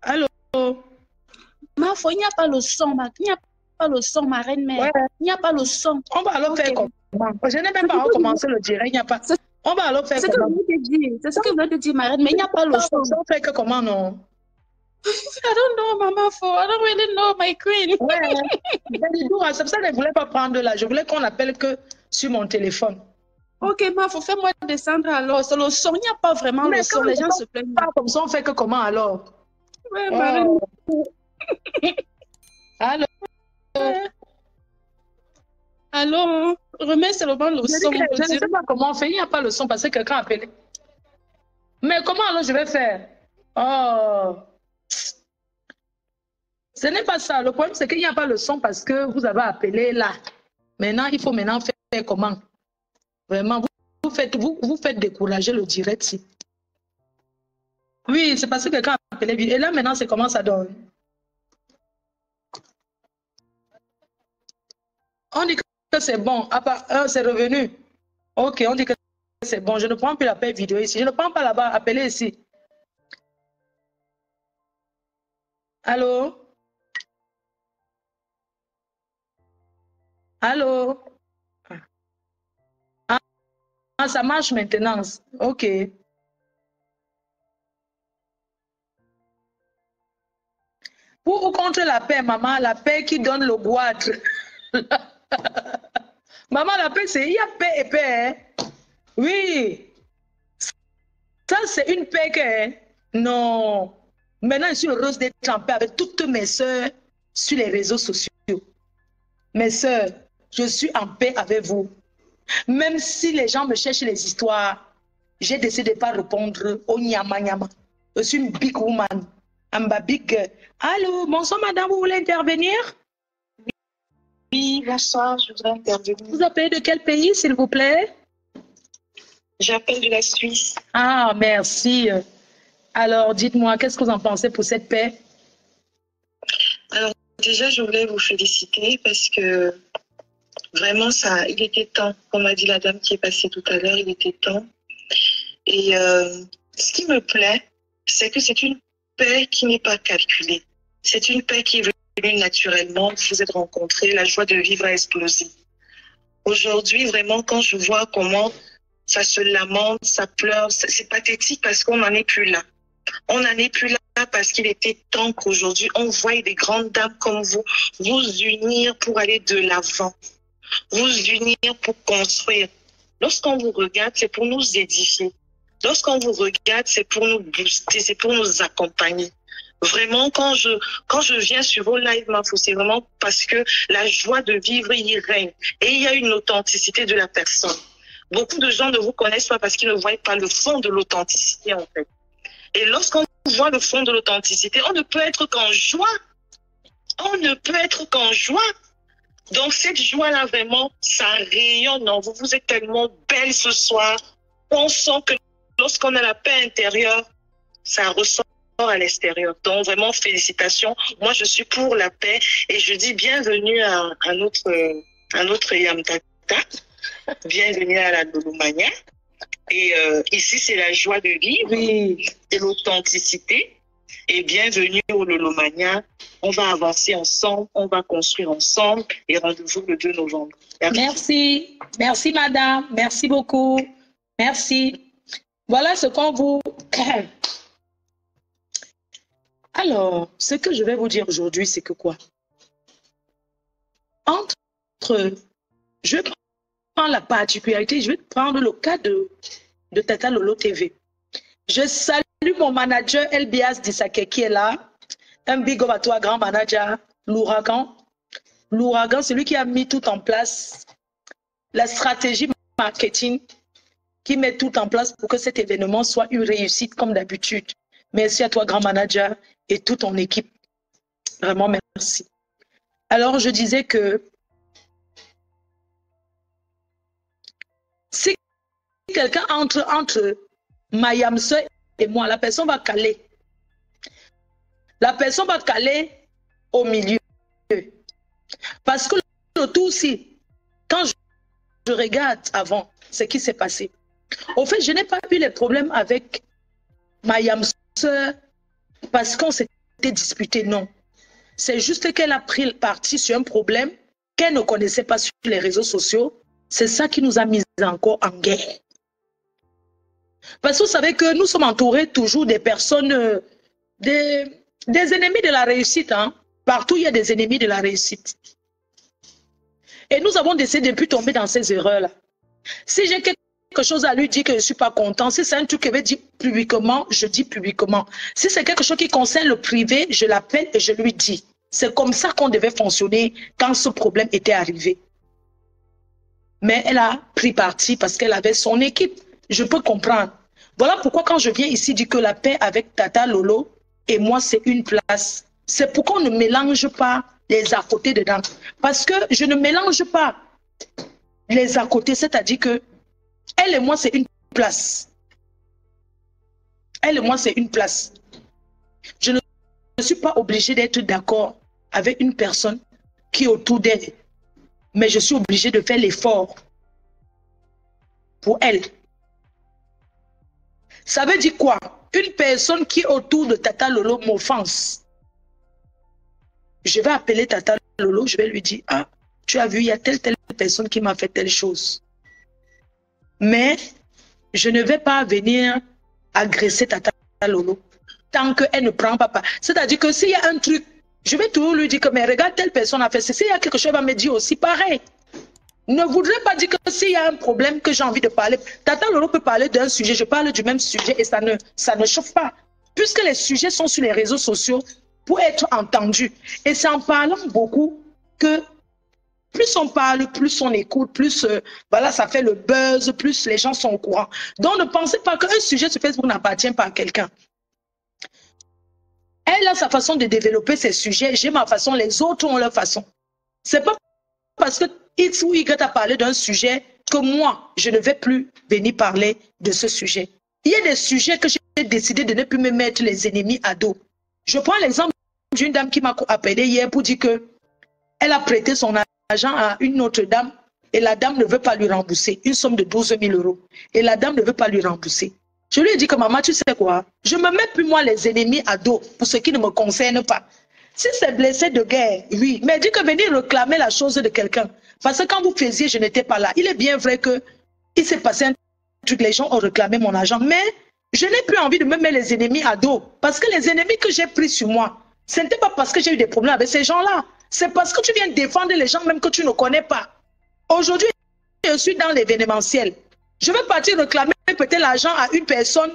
Allô? Ma foi, il n'y a pas le son, il n'y a pas le son, ma reine mère. Ouais. Il n'y a pas le son. On va alors faire comment? Je n'ai même pas recommencé le direct, il n'y a pas. On va alors faire C'est ce que je voulais te dire. C'est ce que je voulais te dire, ma reine, mais il n'y a pas le son. On fait que comment, non? I don't know, Mama Fo. I don't really know, my queen. Ouais. C'est pour ça que je ne voulais pas prendre là. Je voulais qu'on appelle que sur mon téléphone. Ok, ma faut fais-moi descendre alors. C'est le son, il n'y a pas vraiment le son. Les gens se plaignent. Pas comme ça, on fait que comment alors? Ouais, ma reine. Allô? Allô? Remets seulement le son. Je ne sais pas comment on fait. Il n'y a pas le son parce que quelqu'un a appelé. Mais comment alors je vais faire? Oh. Ce n'est pas ça. Le problème, c'est qu'il n'y a pas le son parce que vous avez appelé là. Maintenant, il faut maintenant faire comment? Vraiment, vous faites décourager le direct. Oui, c'est parce que quelqu'un a appelé. Et là, maintenant, c'est comment ça donne? On dit que c'est bon. C'est revenu. Ok, on dit que c'est bon. Je ne prends plus l'appel vidéo ici. Je ne prends pas là-bas. Appelez ici. Allô? Allô? Ah, ça marche maintenant. Ok. Pour ou contre la paix, maman, la paix qui donne le goitre. Maman, la paix, c'est il y a paix et paix. Hein? Oui. Ça, c'est une paix que... Non. Maintenant, je suis heureuse d'être en paix avec toutes mes soeurs sur les réseaux sociaux. Mes soeurs, je suis en paix avec vous. Même si les gens me cherchent les histoires, j'ai décidé de ne pas répondre au nyama nyama. Je suis une big woman. I'm a big girl. Allô, bonsoir madame, vous voulez intervenir? Oui, bonsoir, je voudrais intervenir. Vous appelez de quel pays, s'il vous plaît? J'appelle de la Suisse. Ah, merci. Alors, dites-moi, qu'est-ce que vous en pensez pour cette paix? Alors, déjà, je voulais vous féliciter parce que vraiment, il était temps. Comme a dit la dame qui est passée tout à l'heure, il était temps. Et ce qui me plaît, c'est que c'est une paix qui n'est pas calculée. C'est une paix qui est venue naturellement. Vous vous êtes rencontrés, la joie de vivre a explosé. Aujourd'hui, vraiment, quand je vois comment ça se lamente, ça pleure, c'est pathétique parce qu'on n'en est plus là. On n'en est plus là parce qu'il était temps qu'aujourd'hui, on voie des grandes dames comme vous unir pour aller de l'avant, vous unir pour construire. Lorsqu'on vous regarde, c'est pour nous édifier. Lorsqu'on vous regarde, c'est pour nous booster, c'est pour nous accompagner. Vraiment, quand je viens sur vos lives, c'est vraiment parce que la joie de vivre y règne. Et il y a une authenticité de la personne. Beaucoup de gens ne vous connaissent pas parce qu'ils ne voient pas le fond de l'authenticité, en fait. Et lorsqu'on voit le fond de l'authenticité, on ne peut être qu'en joie. On ne peut être qu'en joie. Donc, cette joie-là, vraiment, ça rayonne en vous. Vous êtes tellement belle ce soir. On sent que lorsqu'on a la paix intérieure, ça ressort à l'extérieur. Donc, vraiment, félicitations. Moi, je suis pour la paix et je dis bienvenue à notre Yamtata. Bienvenue à la Lolomania. Et ici, c'est la joie de vivre, Oui. et l'authenticité. Et bienvenue au Lolomania. On va avancer ensemble, on va construire ensemble. Et rendez-vous le 2 novembre. Merci. Merci, madame. Merci beaucoup. Merci. Voilà ce qu'on vous... Alors, ce que je vais vous dire aujourd'hui, c'est que quoi? Je vais prendre la particularité, je vais prendre le cas de Tata Lolo TV. Je salue mon manager Elbias Dissake qui est là. Un big up à toi, grand manager, l'ouragan. L'ouragan, c'est lui qui a mis tout en place, la stratégie marketing, qui met tout en place pour que cet événement soit une réussite comme d'habitude. Merci à toi, grand manager, et toute ton équipe. Vraiment, merci. Alors, je disais que si quelqu'un entre Mayamse et moi, la personne va caler. La personne va caler au milieu. Parce que le tout aussi, quand je regarde avant ce qui s'est passé, au fait, je n'ai pas eu les problèmes avec Mayamse parce qu'on s'était disputé, non. C'est juste qu'elle a pris parti sur un problème qu'elle ne connaissait pas sur les réseaux sociaux. C'est ça qui nous a mis encore en guerre. Parce que vous savez que nous sommes entourés toujours des personnes, des ennemis de la réussite. Hein. Partout, il y a des ennemis de la réussite. Et nous avons décidé de ne plus tomber dans ces erreurs-là. Si j'ai quelque chose à lui dire que je ne suis pas content, si c'est un truc que je vais dire publiquement, je dis publiquement. Si c'est quelque chose qui concerne le privé, je l'appelle et je lui dis. C'est comme ça qu'on devait fonctionner quand ce problème était arrivé. Mais elle a pris parti parce qu'elle avait son équipe. Je peux comprendre. Voilà pourquoi quand je viens ici dire que la paix avec Tata Lolo et moi, c'est une place. C'est pourquoi on ne mélange pas les à côté dedans. Parce que je ne mélange pas les à côté, c'est-à-dire que elle et moi, c'est une place. Elle et moi, c'est une place. Je ne suis pas obligée d'être d'accord avec une personne qui est autour d'elle. Mais je suis obligée de faire l'effort pour elle. Ça veut dire quoi? Une personne qui est autour de Tata Lolo m'offense. Je vais appeler Tata Lolo, je vais lui dire, ah, tu as vu, il y a telle personne qui m'a fait telle chose. Mais je ne vais pas venir agresser Tata Lolo tant qu'elle ne prend pas part. C'est-à-dire que s'il y a un truc, je vais toujours lui dire que, mais regarde, telle personne a fait ça. S'il y a quelque chose, elle va me dire aussi pareil. Ne voudrais pas dire que s'il y a un problème que j'ai envie de parler, Tata Lolo peut parler d'un sujet, je parle du même sujet et ça ne chauffe pas. Puisque les sujets sont sur les réseaux sociaux pour être entendus. Et c'est en parlant beaucoup que plus on parle, plus on écoute, plus voilà, ça fait le buzz, plus les gens sont au courant. Donc ne pensez pas qu'un sujet sur Facebook n'appartient pas à quelqu'un. Elle a sa façon de développer ses sujets, j'ai ma façon, les autres ont leur façon. C'est pas parce que X ou Y a parlé d'un sujet que moi, je ne vais plus venir parler de ce sujet. Il y a des sujets que j'ai décidé de ne plus me mettre les ennemis à dos. Je prends l'exemple d'une dame qui m'a appelé hier pour dire qu'elle a prêté son argent à une autre dame et la dame ne veut pas lui rembourser, une somme de 12 000 €. Et la dame ne veut pas lui rembourser. Je lui ai dit que maman, tu sais quoi, je ne me mets plus moi les ennemis à dos pour ce qui ne me concerne pas. Si c'est blessé de guerre, oui, mais dis que venir réclamer la chose de quelqu'un. Parce que quand vous faisiez, je n'étais pas là. Il est bien vrai qu'il s'est passé un truc, les gens ont réclamé mon argent, mais je n'ai plus envie de me mettre les ennemis à dos. Parce que les ennemis que j'ai pris sur moi, ce n'était pas parce que j'ai eu des problèmes avec ces gens-là. C'est parce que tu viens défendre les gens même que tu ne connais pas. Aujourd'hui, je suis dans l'événementiel. Je vais partir réclamer peut-être l'argent à une personne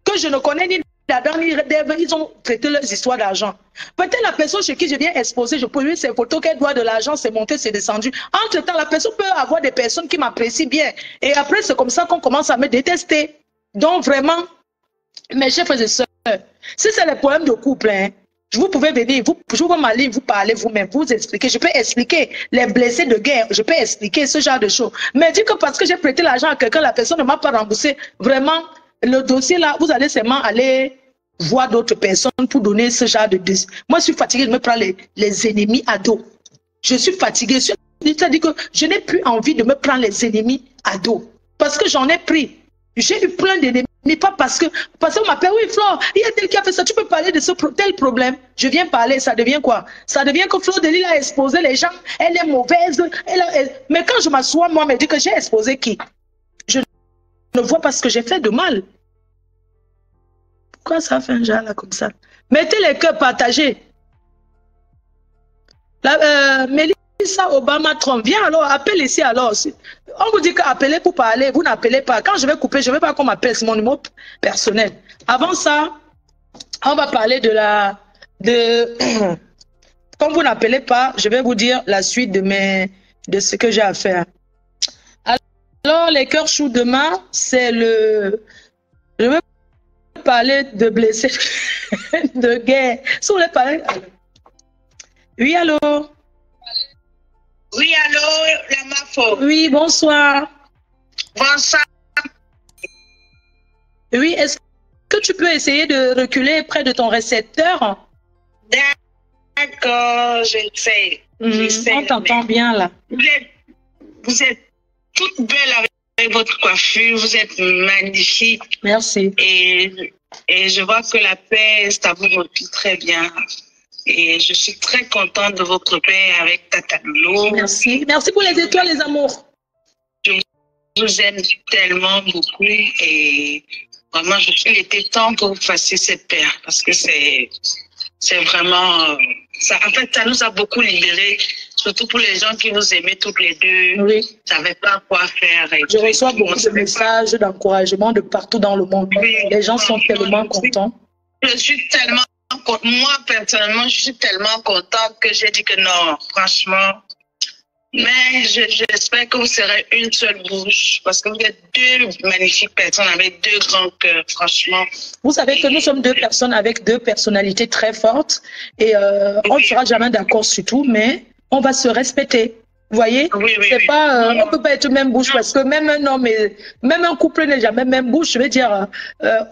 que je ne connais ni la dernière, ils ont traité leurs histoires d'argent. Peut-être la personne chez qui je viens exposer, je peux lui ces photos qu'elle doit de l'argent, c'est monté, c'est descendu. Entre-temps, la personne peut avoir des personnes qui m'apprécient bien. Et après, c'est comme ça qu'on commence à me détester. Donc vraiment, mes chers frères et sœurs, si c'est les problèmes de couple, hein, vous pouvez venir, je vous m'aller, vous parler vous-même, vous expliquer. Je peux expliquer les blessés de guerre, je peux expliquer ce genre de choses. Mais dire que parce que j'ai prêté l'argent à quelqu'un, la personne ne m'a pas remboursé, vraiment, le dossier là, vous allez seulement aller voir d'autres personnes pour donner ce genre de dossier. Moi, je suis fatiguée de me prendre les ennemis à dos. Je suis fatiguée. C'est-à-dire que je n'ai plus envie de me prendre les ennemis à dos. Parce que j'en ai pris. J'ai eu plein d'ennemis. Pas parce qu'on m'appelle, oui, Flore, il y a tel qui a fait ça, tu peux parler de tel problème. Je viens parler, ça devient quoi? Ça devient que Flore Delisle a exposé les gens, elle est mauvaise. Mais quand je m'assois, moi, me dit que j'ai exposé qui? Je ne vois pas ce que j'ai fait de mal. Pourquoi ça fait un genre là comme ça? Mettez les cœurs partagés. Mélissa Obama Trump, viens alors, appelle ici alors. On vous dit qu'appelez pour parler, vous n'appelez pas. Quand je vais couper, je ne veux pas qu'on m'appelle, c'est mon numéro personnel. Avant ça, on va parler comme vous n'appelez pas, je vais vous dire la suite de ce que j'ai à faire. Alors, les cœurs chauds demain, c'est je vais parler de blessés de guerre. Si vous voulez parler... Oui, allô? Oui, allô, la Mafo. Oui, bonsoir. Bonsoir. Oui, est-ce que tu peux essayer de reculer près de ton récepteur? D'accord, je le fais. On t'entend bien là. Vous êtes toute belle avec votre coiffure, vous êtes magnifique. Merci. Et Et je vois que la paix, ça vous remplit très bien. Et je suis très contente de votre paix avec Tata Lolo. Merci. Merci pour les étoiles, les amours. Je vous aime tellement beaucoup et vraiment, il était temps que vous fassiez cette paix parce que c'est vraiment, ça, en fait, ça nous a beaucoup libérés, surtout pour les gens qui vous aimaient toutes les deux. Oui. Ils ne savaient pas quoi faire. Je reçois beaucoup de messages d'encouragement de partout dans le monde. Oui. Les gens sont tellement contents. Je suis tellement contente. Moi, personnellement, je suis tellement contente que j'ai dit que non, franchement. Mais j'espère que vous serez une seule bouche parce que vous êtes deux magnifiques personnes avec deux grands cœurs, franchement. Vous savez que nous sommes deux personnes avec deux personnalités très fortes et on ne sera jamais d'accord sur tout, mais on va se respecter. Vous voyez, c'est pas, on peut pas être même bouche parce que même un homme, même un couple n'est jamais même bouche. Je veux dire,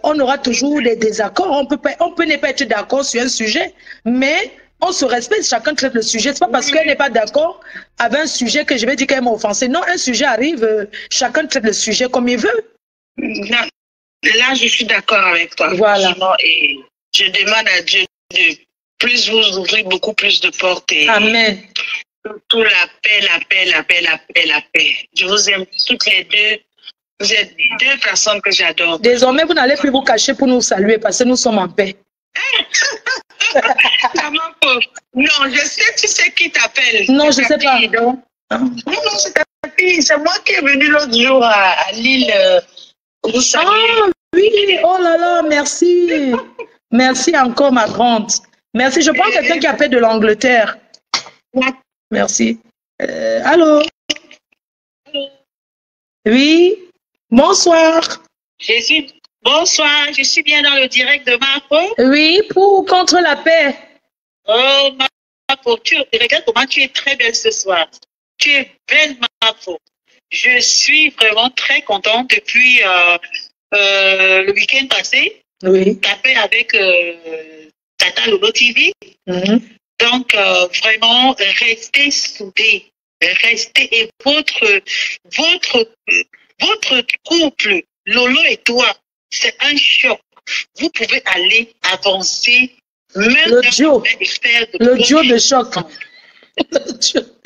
on aura toujours des désaccords. On peut ne pas être d'accord sur un sujet, mais on se respecte, chacun traite le sujet. C'est pas parce qu'elle n'est pas d'accord avec un sujet que je vais dire qu'elle m'a offensé. Non, un sujet arrive, chacun traite le sujet comme il veut. Là, je suis d'accord avec toi. Voilà. Et je demande à Dieu de plus vous ouvrir beaucoup plus de portes. Et amen. Surtout la paix, la paix, la paix, la paix, la paix. Je vous aime toutes les deux. Vous êtes deux personnes que j'adore. Désormais, vous n'allez plus vous cacher pour nous saluer parce que nous sommes en paix. Non, je sais, tu sais qui t'appelle. Non, je ne sais pas. Non, c'est ta fille. C'est moi qui est venue l'autre jour à Lille. Vous saluer. Ah oui, oh là là, merci. Merci encore, ma grande. Merci. Je prends quelqu'un qui appelle de l'Angleterre. Merci. Allô? Oui, bonsoir. Bonsoir, je suis bien dans le direct de Marco. Oui, pour contre la paix. Oh, Marco, regarde comment tu es très belle ce soir. Tu es belle, Marco. Je suis vraiment très contente depuis le week-end passé. Oui. Tapé avec Tata Lolo TV. Donc, vraiment, restez soudés. Restez et votre couple, Lolo et toi, c'est un choc. Vous pouvez aller avancer, même le duo, le duo de choc.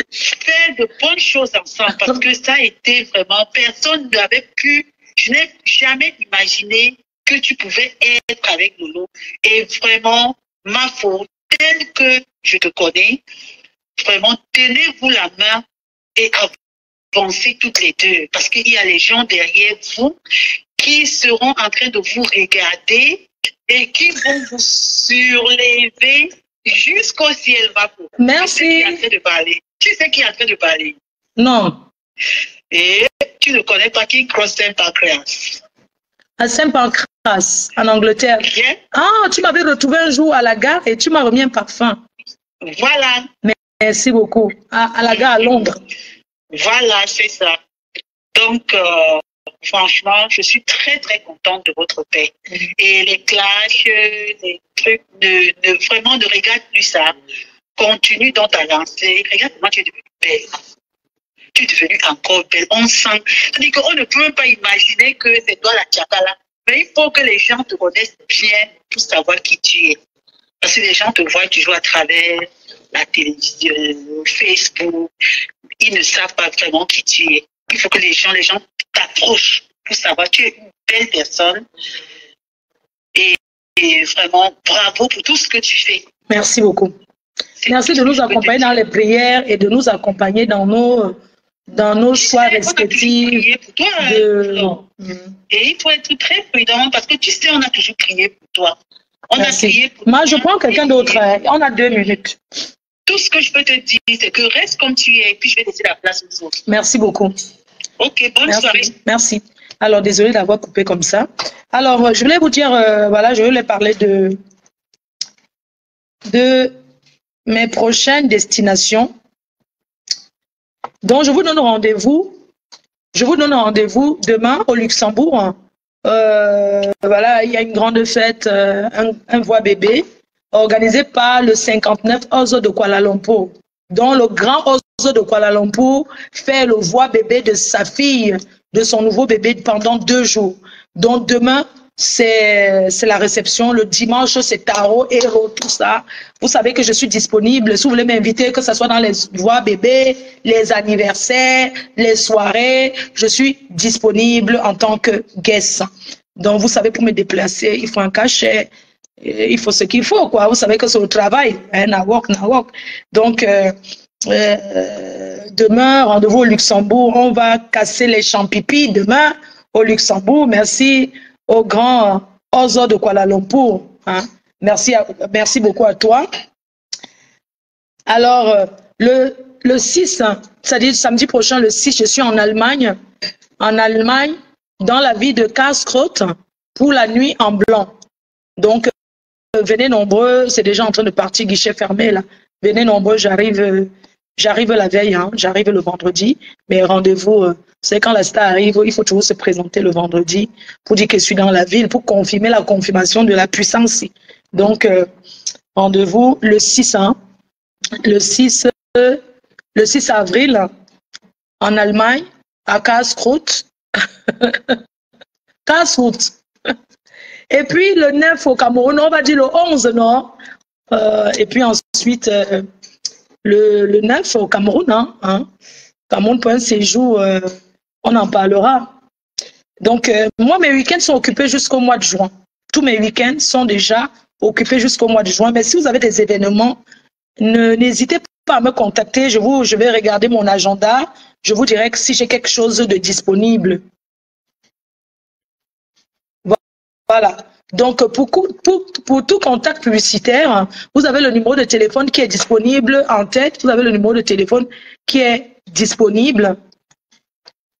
Faire de bonnes choses ensemble parce que ça a été vraiment, personne n'avait pu, je n'ai jamais imaginé que tu pouvais être avec Lolo. Et vraiment, ma faute, telle que je te connais, vraiment, tenez-vous la main et avancez toutes les deux parce qu'il y a les gens derrière vous qui seront en train de vous regarder et qui vont vous surlever jusqu'au ciel. Merci. Tu sais qui est en train de parler? Non. Et tu ne connais pas qui croise Saint-Pancras? À Saint-Pancras, en Angleterre. Bien. Ah, tu m'avais retrouvé un jour à la gare et tu m'as remis un parfum. Voilà. Merci beaucoup. À la gare à Londres. Voilà, c'est ça. Donc, franchement, je suis très, très contente de votre paix. Et les clashs, les trucs, vraiment, ne regarde plus ça. Continue dans ta lancée. Regarde comment tu es devenue belle. Tu es devenue encore belle. On sent. C'est-à-dire qu'on ne peut même pas imaginer que c'est toi la tchakala. Mais il faut que les gens te connaissent bien pour savoir qui tu es. Parce que les gens te voient toujours à travers la télévision, Facebook. Ils ne savent pas vraiment qui tu es. Il faut que les gens t'approchent pour savoir que tu es une belle personne. Et vraiment, bravo pour tout ce que tu fais. Merci beaucoup. Merci de nous accompagner dans les prières et de nous accompagner dans nos choix respectifs. Pour toi, Et il faut être très prudent parce que tu sais, on a toujours prié pour toi. On a prié pour moi, je prends quelqu'un d'autre. On a 2 minutes. Tout ce que je peux te dire, c'est que reste comme tu es et puis je vais laisser la place aux autres. Merci beaucoup. Ok, bonne soirée. Merci. Alors, désolé d'avoir coupé comme ça. Alors, je voulais vous dire, voilà, je voulais parler de mes prochaines destinations. Donc, je vous donne rendez-vous. Je vous donne rendez-vous demain au Luxembourg. Voilà, il y a une grande fête, un voix bébé, organisé par le 59 Ozo de Kuala Lumpur, dont le grand Ozo de Kuala Lumpur fait le voix bébé de sa fille, de son nouveau bébé pendant 2 jours. Donc demain, c'est la réception. Le dimanche, c'est tarot, héros, tout ça. Vous savez que je suis disponible. Si vous voulez m'inviter, que ce soit dans les voix bébés, les anniversaires, les soirées, je suis disponible en tant que guest. Donc, vous savez, pour me déplacer, il faut un cachet. Il faut ce qu'il faut, quoi. Vous savez que c'est au travail. Hein, na work. Donc, demain, rendez-vous au Luxembourg. On va casser les champipi demain au Luxembourg. Merci au grand Ozo de Kuala Lumpur. Hein. Merci beaucoup à toi. Alors, le 6, c'est-à-dire samedi prochain, le 6, je suis en Allemagne, dans la ville de Karlsruhe, pour la nuit en blanc. Donc, venez nombreux, c'est déjà en train de partir, guichet fermé, là. Venez nombreux, j'arrive la veille, hein, j'arrive le vendredi, mais rendez-vous, c'est quand la star arrive, il faut toujours se présenter le vendredi pour dire que je suis dans la ville, pour confirmer la confirmation de la puissance. Donc, rendez-vous le 6, hein, le 6 avril, en Allemagne, à Karlsruhe. Karlsruhe. Et puis, le 9 au Cameroun, on va dire le 11, non? Et puis ensuite, le 9 au Cameroun, hein? Cameroun pour un séjour, on en parlera. Donc, moi, mes week-ends sont occupés jusqu'au mois de juin. Tous mes week-ends sont déjà occupés jusqu'au mois de juin. Mais si vous avez des événements, n'hésitez pas à me contacter. Je vais regarder mon agenda. Je vous dirai que si j'ai quelque chose de disponible. Voilà. Donc, pour tout contact publicitaire, vous avez le numéro de téléphone qui est disponible en tête. Vous avez le numéro de téléphone qui est disponible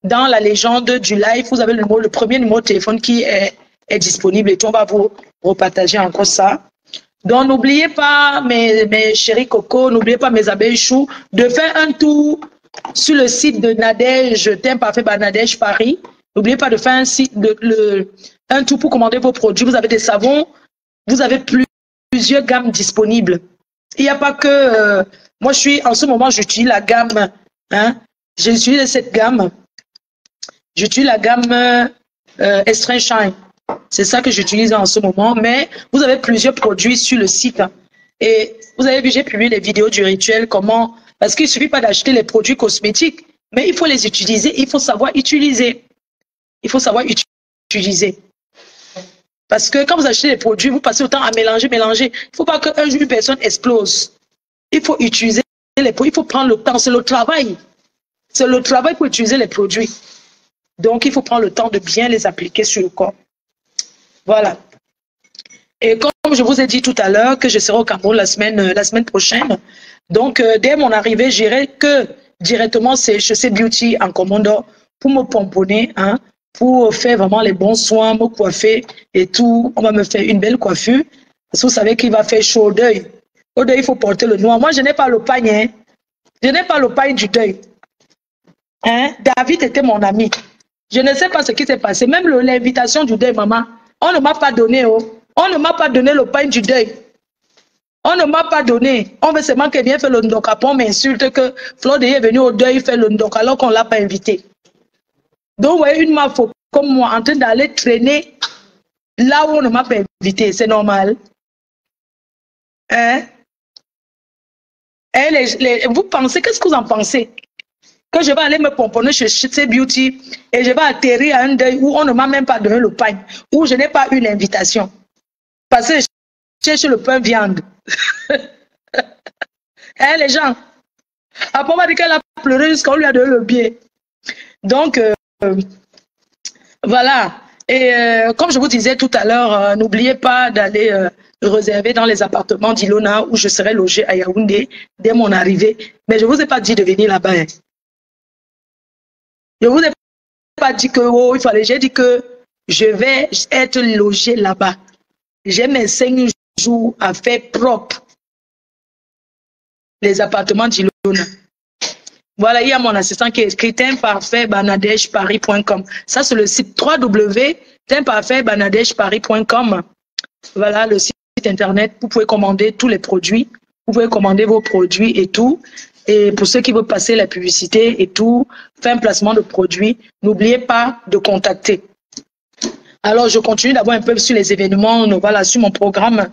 dans la légende du live. Vous avez le premier numéro de téléphone qui est disponible et on va vous repartager encore ça. Donc, n'oubliez pas, mes chéris cocos, n'oubliez pas, mes abeilles choux, de faire un tour sur le site de Nadège, Teint Parfait par Nadège Paris. N'oubliez pas de faire un tour pour commander vos produits. Vous avez des savons, vous avez plusieurs gammes disponibles. Il n'y a pas que... moi, en ce moment, j'utilise la gamme... Hein, j'utilise cette gamme. J'utilise la gamme Extreme Shine. C'est ça que j'utilise en ce moment. Mais vous avez plusieurs produits sur le site. Hein, et vous avez vu, j'ai publié des vidéos du rituel, comment... Parce qu'il ne suffit pas d'acheter les produits cosmétiques, mais il faut les utiliser, il faut savoir utiliser. Il faut savoir utiliser. Parce que quand vous achetez les produits, vous passez autant à mélanger. Il ne faut pas qu'un jour une personne explose. Il faut utiliser les produits, il faut prendre le temps. C'est le travail. C'est le travail pour utiliser les produits. Donc, il faut prendre le temps de bien les appliquer sur le corps. Voilà. Et comme je vous ai dit tout à l'heure que je serai au Cameroun la semaine prochaine, donc dès mon arrivée, j'irai que directement chez C Beauty en commande pour me pomponner, hein, pour faire vraiment les bons soins, me coiffer et tout. On va me faire une belle coiffure. Parce que vous savez qu'il va faire chaud au deuil. Au deuil, il faut porter le noir. Moi, je n'ai pas le pagne. Hein. Je n'ai pas le pagne du deuil. Hein? David était mon ami. Je ne sais pas ce qui s'est passé. Même l'invitation du deuil, maman, on ne m'a pas donné. Oh. On ne m'a pas donné le pagne du deuil. On ne m'a pas donné. On veut seulement qu'elle vienne faire le ndoka. On m'insulte que Flode est venu au deuil faire le ndoka alors qu'on ne l'a pas invité. Donc, vous voyez, une meuf comme moi en train d'aller traîner là où on ne m'a pas invité. C'est normal. Hein? Et vous pensez, qu'est-ce que vous en pensez? Que je vais aller me pomponner chez C Beauty et je vais atterrir à un deuil où on ne m'a même pas donné le pain, où je n'ai pas eu l'invitation. Parce que je cherche le pain viande. Hein, les gens? Après, on m'a dit qu'elle a pleuré jusqu'on lui a donné le billet. Donc, voilà. Et comme je vous disais tout à l'heure, n'oubliez pas d'aller réserver dans les appartements d'Ilona où je serai logée à Yaoundé dès mon arrivée. Mais je ne vous ai pas dit de venir là-bas. Hein. Je ne vous ai pas dit que oh, il fallait. J'ai dit que je vais être logée là-bas. J'ai mes 5 jours à faire propre les appartements d'Ilona. Voilà, il y a mon assistant qui est écrit teinparfaitbanadègeparis.com. Ça, c'est le site www.teinparfaitbanadègeparis.com. Voilà le site internet. Vous pouvez commander tous les produits. Vous pouvez commander vos produits et tout. Et pour ceux qui veulent passer la publicité et tout, faire un placement de produits, n'oubliez pas de contacter. Alors, je continue d'abord un peu sur les événements, voilà, sur mon programme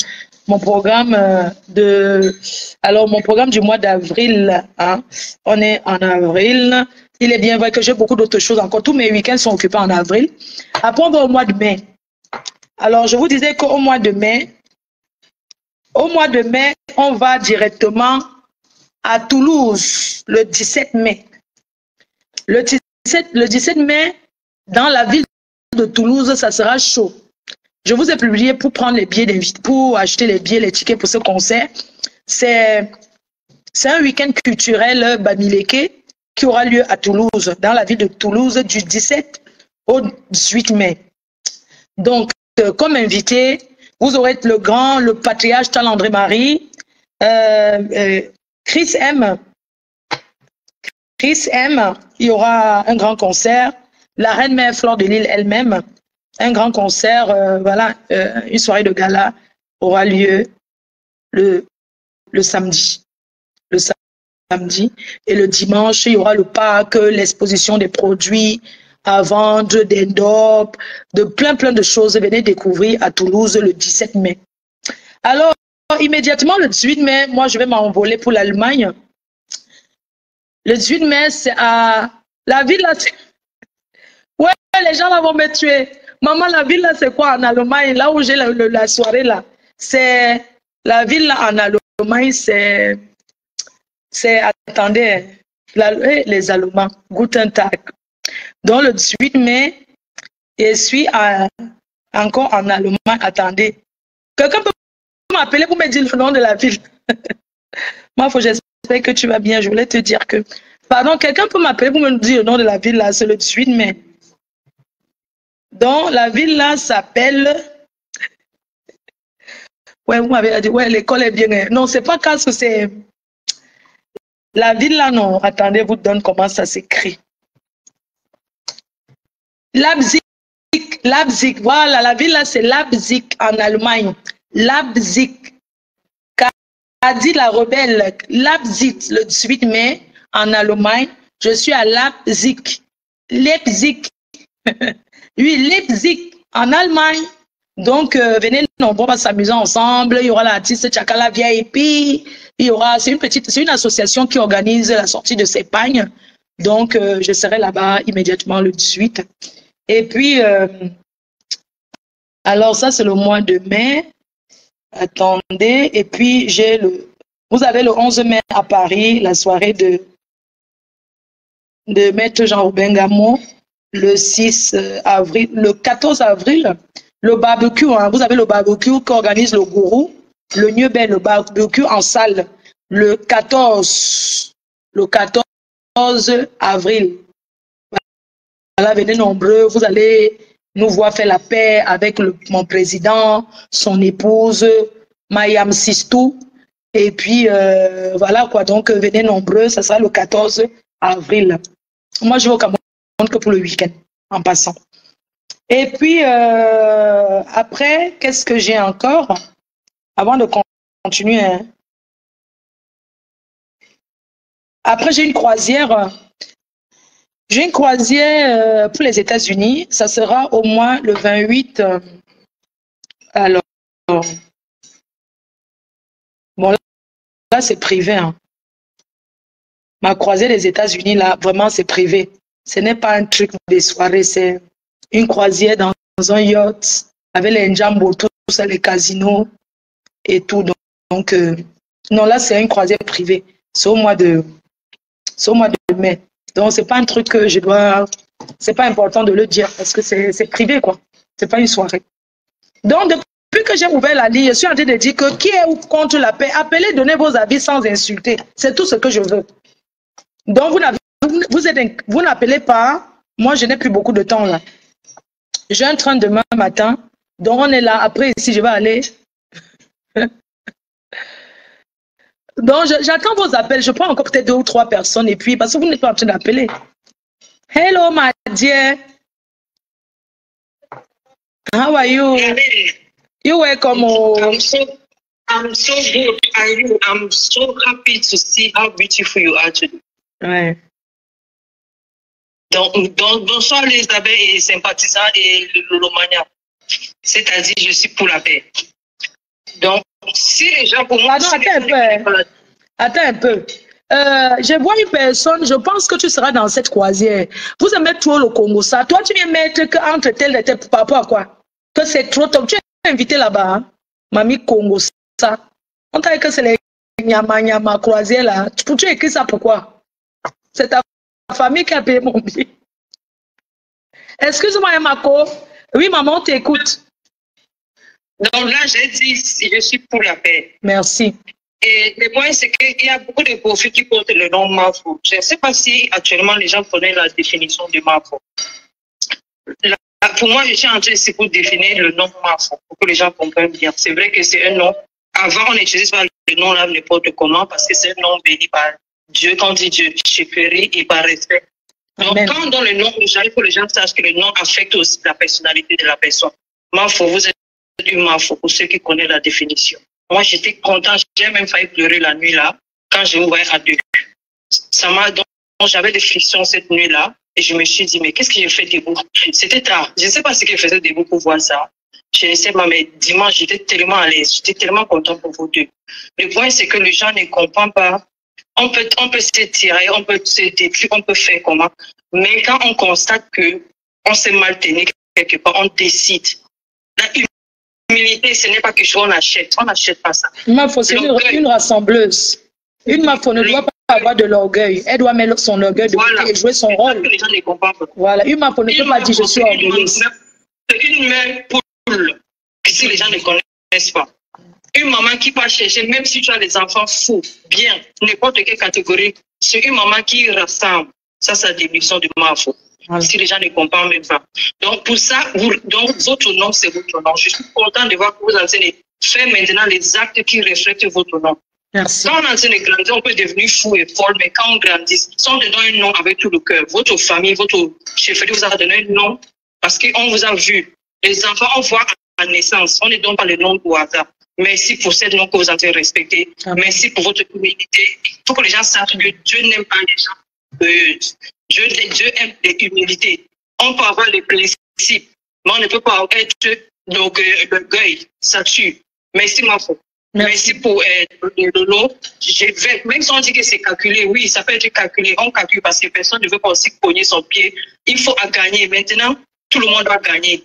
alors mon programme du mois d'avril, hein. On est en avril. Il est bien vrai que j'ai beaucoup d'autres choses encore. Tous mes week-ends sont occupés en avril. Après, on va au mois de mai. Alors, je vous disais qu'au mois de mai, on va directement à Toulouse le 17 mai. Le 17 mai, dans la ville de Toulouse, ça sera chaud. Je vous ai publié pour prendre les billets d'invite, pour acheter les billets, les tickets pour ce concert. C'est un week-end culturel Bamileke qui aura lieu à Toulouse, dans la ville de Toulouse, du 17 au 18 mai. Donc, comme invité, vous aurez le patriarche Tal André Marie, Chris M. Il y aura un grand concert. La reine mère Fleur de Lille elle-même, un grand concert, voilà, une soirée de gala aura lieu le samedi. Le samedi. Et le dimanche, il y aura le parc, l'exposition des produits à vendre, des dopes, de plein de choses. Venez découvrir à Toulouse le 17 mai. Alors, immédiatement le 18 mai, moi, je vais m'envoler pour l'Allemagne. Le 18 mai, c'est à la ville là. Ouais, les gens là vont me tuer. Maman, la ville là, c'est quoi en Allemagne? Là où j'ai la soirée là. C'est la ville là en Allemagne, c'est attendez, les Allemands, Guten Tag. Donc le 18 mai, je suis encore en Allemagne. Attendez. Quelqu'un peut m'appeler pour me dire le nom de la ville? Moi, j'espère que tu vas bien. Je voulais te dire que... Pardon, quelqu'un peut m'appeler pour me dire le nom de la ville là? C'est le 18 mai. Donc, la ville là s'appelle... Ouais, vous m'avez dit, ouais, l'école est bien. Non, c'est pas Castres, c'est... La ville là, non. Attendez, vous donne comment ça s'écrit. Leipzig. Voilà, la ville là, c'est Leipzig en Allemagne. Leipzig. A dit la rebelle. Leipzig, le 18 mai, en Allemagne. Je suis à Leipzig. Leipzig. Oui, Leipzig, en Allemagne. Donc, venez, on va s'amuser ensemble. Il y aura l'artiste Chakala VIP. Il y aura, c'est une association qui organise la sortie de ces pagnes. Donc, je serai là-bas immédiatement le 18. Et puis, alors ça, c'est le mois de mai. Attendez. Et puis, vous avez le 11 mai à Paris, la soirée de Maître Jean-Robin Gamon. Le 6 avril, le 14 avril, le barbecue, hein, vous avez le barbecue qu'organise le gourou, le Nieu-Ben, le barbecue en salle, le 14 avril. Voilà, venez nombreux, vous allez nous voir faire la paix avec mon président, son épouse, Mayam Sistou, et puis voilà quoi, donc venez nombreux, ça sera le 14 avril. Moi, je vais au Cameroun que pour le week-end, en passant. Et puis, après, qu'est-ce que j'ai encore? Avant de continuer. Hein. Après, j'ai une croisière. J'ai une croisière pour les États-Unis. Ça sera au moins le 28. Alors, bon, là c'est privé. Hein. Ma croisière des États-Unis, là, vraiment, c'est privé. Ce n'est pas un truc des soirées, c'est une croisière dans un yacht avec les njambo, tout ça, les casinos et tout. Donc non, là, c'est une croisière privée. C'est au mois de mai. Donc, c'est pas un truc que je dois... C'est pas important de le dire parce que c'est privé, quoi. C'est pas une soirée. Donc, depuis que j'ai ouvert la ligne, je suis en train de dire que qui est contre la paix, appelez, donnez vos avis sans insulter. C'est tout ce que je veux. Donc, vous n'appelez pas. Moi, je n'ai plus beaucoup de temps là. J'ai un train demain matin. Donc, on est là. Après, ici, je vais aller. Donc, j'attends vos appels. Je prends encore peut-être 2 ou 3 personnes. Et puis, parce que vous n'êtes pas en train d'appeler. Hello, my dear. How are you? You welcome. I'm so good. I'm so happy to see how beautiful you are today. Ouais. Donc, bonsoir les abeilles et sympathisants et le Lomania. C'est-à-dire, je suis pour la paix. Donc, si les gens, pour moi... Attends un peu. Je vois une personne, je pense que tu seras dans cette croisière. Vous aimez trop le Congo, ça. Toi, tu viens mettre entre tel et tel par rapport à quoi? Que c'est trop tôt. Tu es invité là-bas, hein? Mamie Congo, ça. On t'a dit que c'est les Nyama croisière là. Tu écris ça pourquoi? C'est ta famille qui a payé mon billet. Excuse-moi, Mako. Oui, maman, t'écoute. Donc là, j'ai dit, je suis pour la paix. Merci. Et le point, c'est qu'il y a beaucoup de profils qui portent le nom Mafo. Je ne sais pas si actuellement les gens connaissent la définition de Mafo. Pour moi, je suis en train de définir le nom Mafo pour que les gens comprennent bien. C'est vrai que c'est un nom. Avant, on n'utilise pas le nom là n'importe comment parce que c'est un nom béni par Dieu. Quand on dit Dieu, chérie et par respect. Donc, Amen. quand on donne le nom aux gens, il faut que les gens sachent que le nom affecte aussi la personnalité de la personne. Mafo, vous êtes une Mafo pour ceux qui connaissent la définition. Moi, j'étais content. J'ai même failli pleurer la nuit là quand je me voyais à deux. Ça m'a donc j'avais des frictions cette nuit-là et je me suis dit mais qu'est-ce que j'ai fait debout? C'était tard. Je ne sais pas ce que je faisais debout pour voir ça. Je ne sais pas, mais dimanche, j'étais tellement à l'aise. J'étais tellement content pour vous deux. Le point, c'est que les gens ne comprennent pas. On peut s'étirer, on peut se détruire, on peut faire comment. Mais quand on constate que on s'est mal tenu quelque part, on décide. La humilité, ce n'est pas quelque chose qu'on achète. On n'achète pas ça. Mafo, c'est une rassembleuse. Une Mafo ne doit pas avoir de l'orgueil. Elle doit mettre son orgueil de côté et jouer son rôle. Les gens ne comprennent pas. Voilà. Une Mafo ne peut pas dire je suis orgueilleuse. C'est une mère poule, si les gens ne connaissent pas. Une maman qui va chercher, même si tu as des enfants fous, bien, n'importe quelle catégorie, c'est une maman qui rassemble. Ça, c'est la définition de Mafo. Si les gens ne comprennent même pas. Donc, pour ça, donc, votre nom, c'est votre nom. Je suis content de voir que vous allez faire maintenant les actes qui reflètent votre nom. Merci. Quand on est en train de grandir, on peut devenir fou et folle, mais quand on grandit, si on te donne un nom avec tout le cœur, votre famille, votre chefferie vous a donné un nom parce qu'on vous a vu. Les enfants, on voit à naissance, on ne donne pas le nom au hasard. Merci pour ce nom que vous avez respecté. Merci pour votre humilité. Il faut que les gens sachent que Dieu n'aime pas les gens. Dieu aime l'humilité. On peut avoir des principes, mais on ne peut pas être l'orgueil. Ça tue. Merci, Mafo. Merci pour le lot. Même si on dit que c'est calculé, oui, ça peut être calculé. On calcule parce que personne ne veut pas aussi cogner son pied. Il faut gagner. Maintenant, tout le monde va gagner.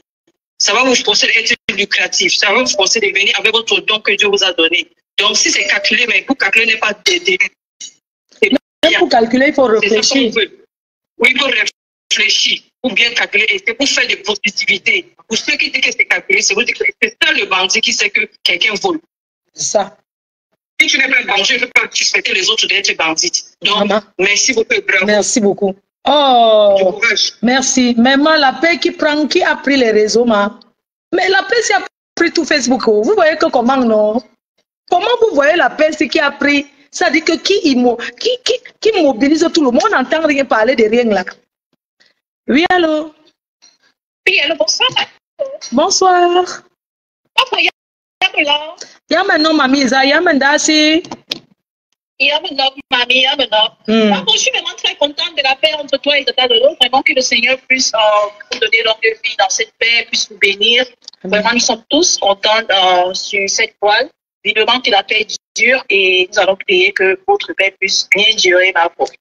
Ça va vous forcer d'être lucratif. Ça va vous forcer de venir avec votre don que Dieu vous a donné. Donc, si c'est calculé, mais pour calculer n'est pas d'aider. Pour calculer, il faut réfléchir. Oui, il faut réfléchir. Pour bien calculer, et c'est pour faire des positivités. Pour ceux qui disent que c'est calculé, c'est ça le bandit qui sait que quelqu'un vole. Ça. Si tu n'es pas bandit, je ne veux pas suspecter les autres d'être bandits. Donc, merci beaucoup. Bravo. Merci beaucoup. Oh, merci. Maman, la paix qui a pris les réseaux, mais la paix, c'est a pris tout Facebook. Vous voyez que comment, non? Comment vous voyez la paix, c'est qui a pris? Ça dit que qui mobilise tout le monde, on n'entend rien parler de rien là. Oui, allô? Oui, allô, bonsoir. Bonsoir. Yamano, mamie, Yamandasi. Mamie, moi, je suis vraiment très contente de la paix entre toi et Tata Lolo. Vraiment que le Seigneur puisse vous donner longue vie dans cette paix, puisse vous bénir. Vraiment, nous sommes tous contents sur cette toile. Vivement que la paix dure et nous allons prier que votre paix puisse bien durer, ma pauvre.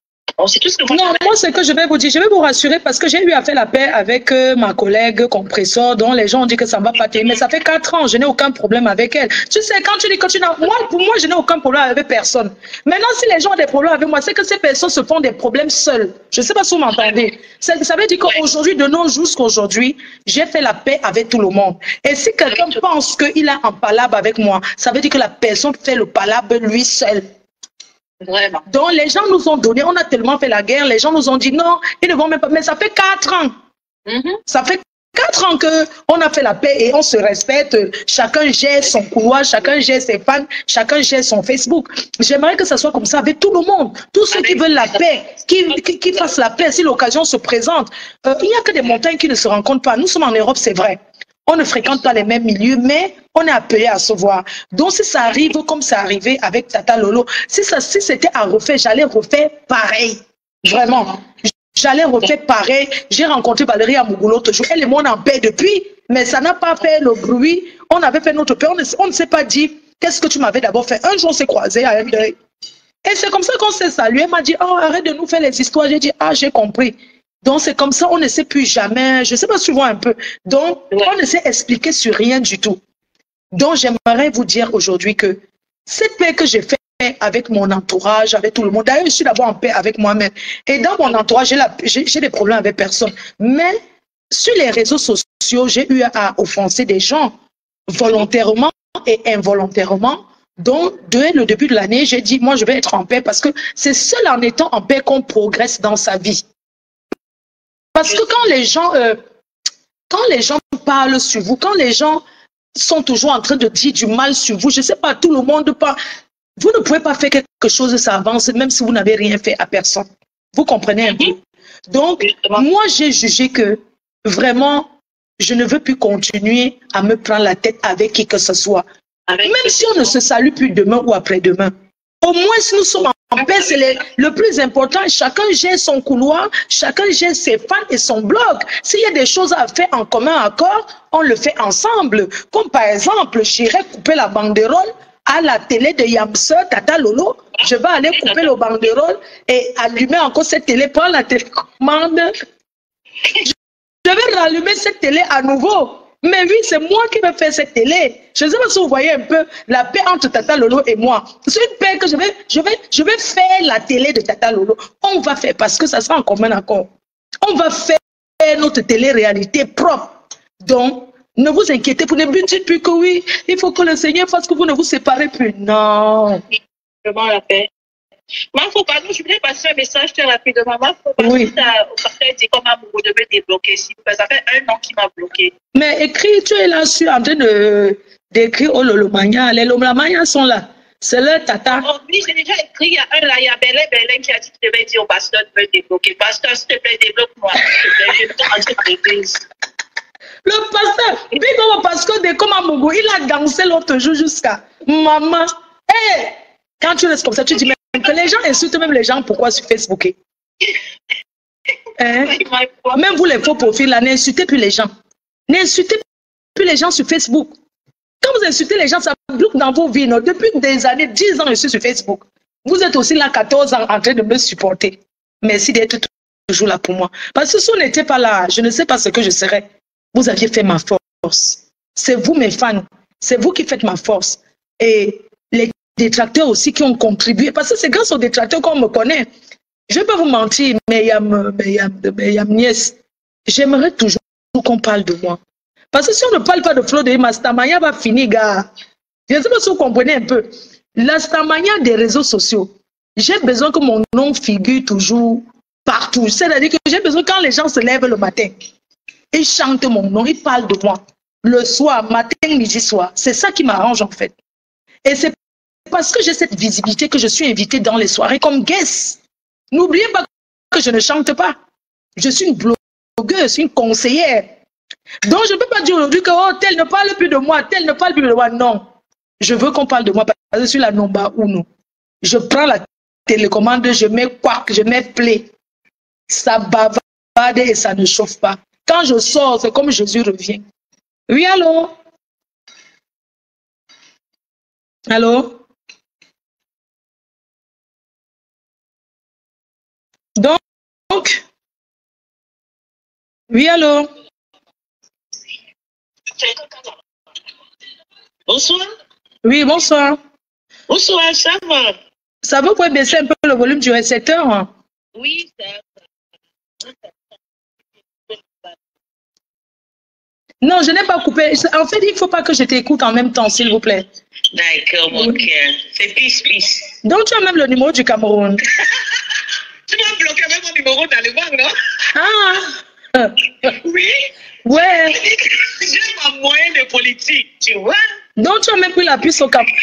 C'est tout ce que moi, ce que je vais vous dire, je vais vous rassurer parce que j'ai eu à faire la paix avec ma collègue compresseur dont les gens ont dit que ça ne va pas t'aimer. Mais ça fait 4 ans, je n'ai aucun problème avec elle. Tu sais, quand tu dis que tu n'as... Pour moi, je n'ai aucun problème avec personne. Maintenant, si les gens ont des problèmes avec moi, c'est que ces personnes se font des problèmes seules. Je ne sais pas si vous m'entendez. Ça veut dire qu'aujourd'hui, de nos jours jusqu'à aujourd'hui, j'ai fait la paix avec tout le monde. Et si quelqu'un pense qu'il a un palabre avec moi, ça veut dire que la personne fait le palabre lui seul. Vraiment. Donc les gens nous ont donné, on a tellement fait la guerre, les gens nous ont dit non, ils ne vont même pas, mais ça fait 4 ans. Ça fait 4 ans qu'on a fait la paix et on se respecte, chacun gère son couloir, chacun gère ses fans, chacun gère son Facebook. J'aimerais que ça soit comme ça avec tout le monde, tous ceux qui veulent la paix, qui fassent la paix si l'occasion se présente. Il n'y a que des montagnes qui ne se rencontrent pas, nous sommes en Europe, c'est vrai. On ne fréquente pas les mêmes milieux, mais on est appelé à se voir. Donc, si ça arrive comme ça arrivait avec Tata Lolo, si c'était à refaire, j'allais refaire pareil. Vraiment. J'allais refaire pareil. J'ai rencontré Valérie à Mougoulot toujours. Elle et moi, on est en paix depuis. mais ça n'a pas fait le bruit. On avait fait notre paix, on ne s'est pas dit qu'est-ce que tu m'avais d'abord fait. Un jour, on s'est croisés à un deuil. Et c'est comme ça qu'on s'est salué. Elle m'a dit, oh, arrête de nous faire les histoires. J'ai dit, ah, j'ai compris. Donc, c'est comme ça, on ne sait plus jamais. Je ne sais pas si tu vois un peu. Donc, on ne s'est expliqué sur rien du tout. Donc, j'aimerais vous dire aujourd'hui que cette paix que j'ai faite avec mon entourage, avec tout le monde, d'ailleurs, je suis d'abord en paix avec moi-même. Et dans mon entourage, j'ai des problèmes avec personne. Mais sur les réseaux sociaux, j'ai eu à offenser des gens volontairement et involontairement. Donc, dès le début de l'année, j'ai dit, moi, je vais être en paix parce que c'est seul en étant en paix qu'on progresse dans sa vie. Parce que quand les gens parlent sur vous, quand les gens sont toujours en train de dire du mal sur vous, je ne sais pas, tout le monde parle. Vous ne pouvez pas faire quelque chose, ça avance, même si vous n'avez rien fait à personne. Vous comprenez un peu? Donc, moi, j'ai jugé que vraiment, je ne veux plus continuer à me prendre la tête avec qui que ce soit. Même si on ne se salue plus demain ou après-demain. Au moins, si nous sommes en paix, c'est le plus important. Chacun gère son couloir, chacun gère ses fans et son blog. S'il y a des choses à faire en commun accord, on le fait ensemble. Comme par exemple, j'irai couper la banderole à la télé de Yamse, Tata Lolo. Je vais aller couper le banderole et allumer encore cette télé, prendre la télécommande. Je vais rallumer cette télé à nouveau. Mais oui, c'est moi qui vais faire cette télé. Je ne sais pas si vous voyez un peu la paix entre Tata Lolo et moi. C'est une paix que je vais faire la télé de Tata Lolo. On va faire, parce que ça sera en commun accord. On va faire notre télé-réalité propre. Donc, ne vous inquiétez pas, ne dites plus que oui, il faut que le Seigneur fasse que vous ne vous séparez plus. Non. Vraiment la paix. Marfo, pardon, je voulais passer un message très rapidement. Marfo, parce que tu as dit comment vous devez débloquer. Ça fait 1 an qu'il m'a bloqué. Mais écris, tu es là sur en train d'écrire oh Lolomania. Les Lolomania sont là. C'est leur tata. Oh, oui, j'ai déjà écrit. Il y a un là, il y a Bélin qui a dit que je devais dire au pasteur de me débloquer. Pasteur, s'il te plaît, débloque-moi. Je vais rentrer dans l'église. Le pasteur, parce que de comme Amogo, il a dansé l'autre jour jusqu'à maman. Hey, quand tu restes comme ça, tu dis que les gens insultent même les gens. Pourquoi sur Facebook? Hein? Même vous, les faux profils, là, n'insultez plus les gens. N'insultez plus les gens sur Facebook. Quand vous insultez les gens, ça bloque dans vos vies. Non? Depuis des années, 10 ans, je suis sur Facebook. Vous êtes aussi là, 14 ans, en train de me supporter. Merci d'être toujours là pour moi. Parce que si on n'était pas là, je ne sais pas ce que je serais. Vous aviez fait ma force. C'est vous, mes fans. C'est vous qui faites ma force. Et les détracteurs aussi qui ont contribué. Parce que c'est grâce aux détracteurs qu'on me connaît. Je ne vais pas vous mentir, mais Niès, j'aimerais toujours qu'on parle de moi. Parce que si on ne parle pas de Flo de Mastamania, va finir, gars. Je ne sais pas si vous comprenez un peu. La Stamania des réseaux sociaux, j'ai besoin que mon nom figure toujours partout. C'est-à-dire que j'ai besoin quand les gens se lèvent le matin, ils chantent mon nom, ils parlent de moi. Le soir, matin, midi, soir. C'est ça qui m'arrange en fait. Et c'est parce que j'ai cette visibilité que je suis invitée dans les soirées comme guest. N'oubliez pas que je ne chante pas. Je suis une blogueuse, une conseillère. Donc je ne peux pas dire aujourd'hui que oh, tel ne parle plus de moi, tel ne parle plus de moi. Non. Je veux qu'on parle de moi parce que je suis la Nomba Uno. Je prends la télécommande, je mets quack, je mets play. Ça bavarde et ça ne chauffe pas. Quand je sors, c'est comme Jésus revient. Oui, allô? Allô? Donc, oui, allô? Bonsoir. Oui, bonsoir. Bonsoir, ça va? Ça va, vous pouvez baisser un peu le volume du récepteur? Hein? Oui, ça va. Non, je n'ai pas coupé. En fait, il ne faut pas que je t'écoute en même temps, s'il vous plaît. D'accord, mon cœur. C'est peace. Donc, tu as même le numéro du Cameroun. Tu m'as bloqué avec mon numéro dans le banc, non? Ah! Oui. Ouais. J'ai ma moyenne de politique, tu vois? Donc, tu as même pris la puce au Cameroun.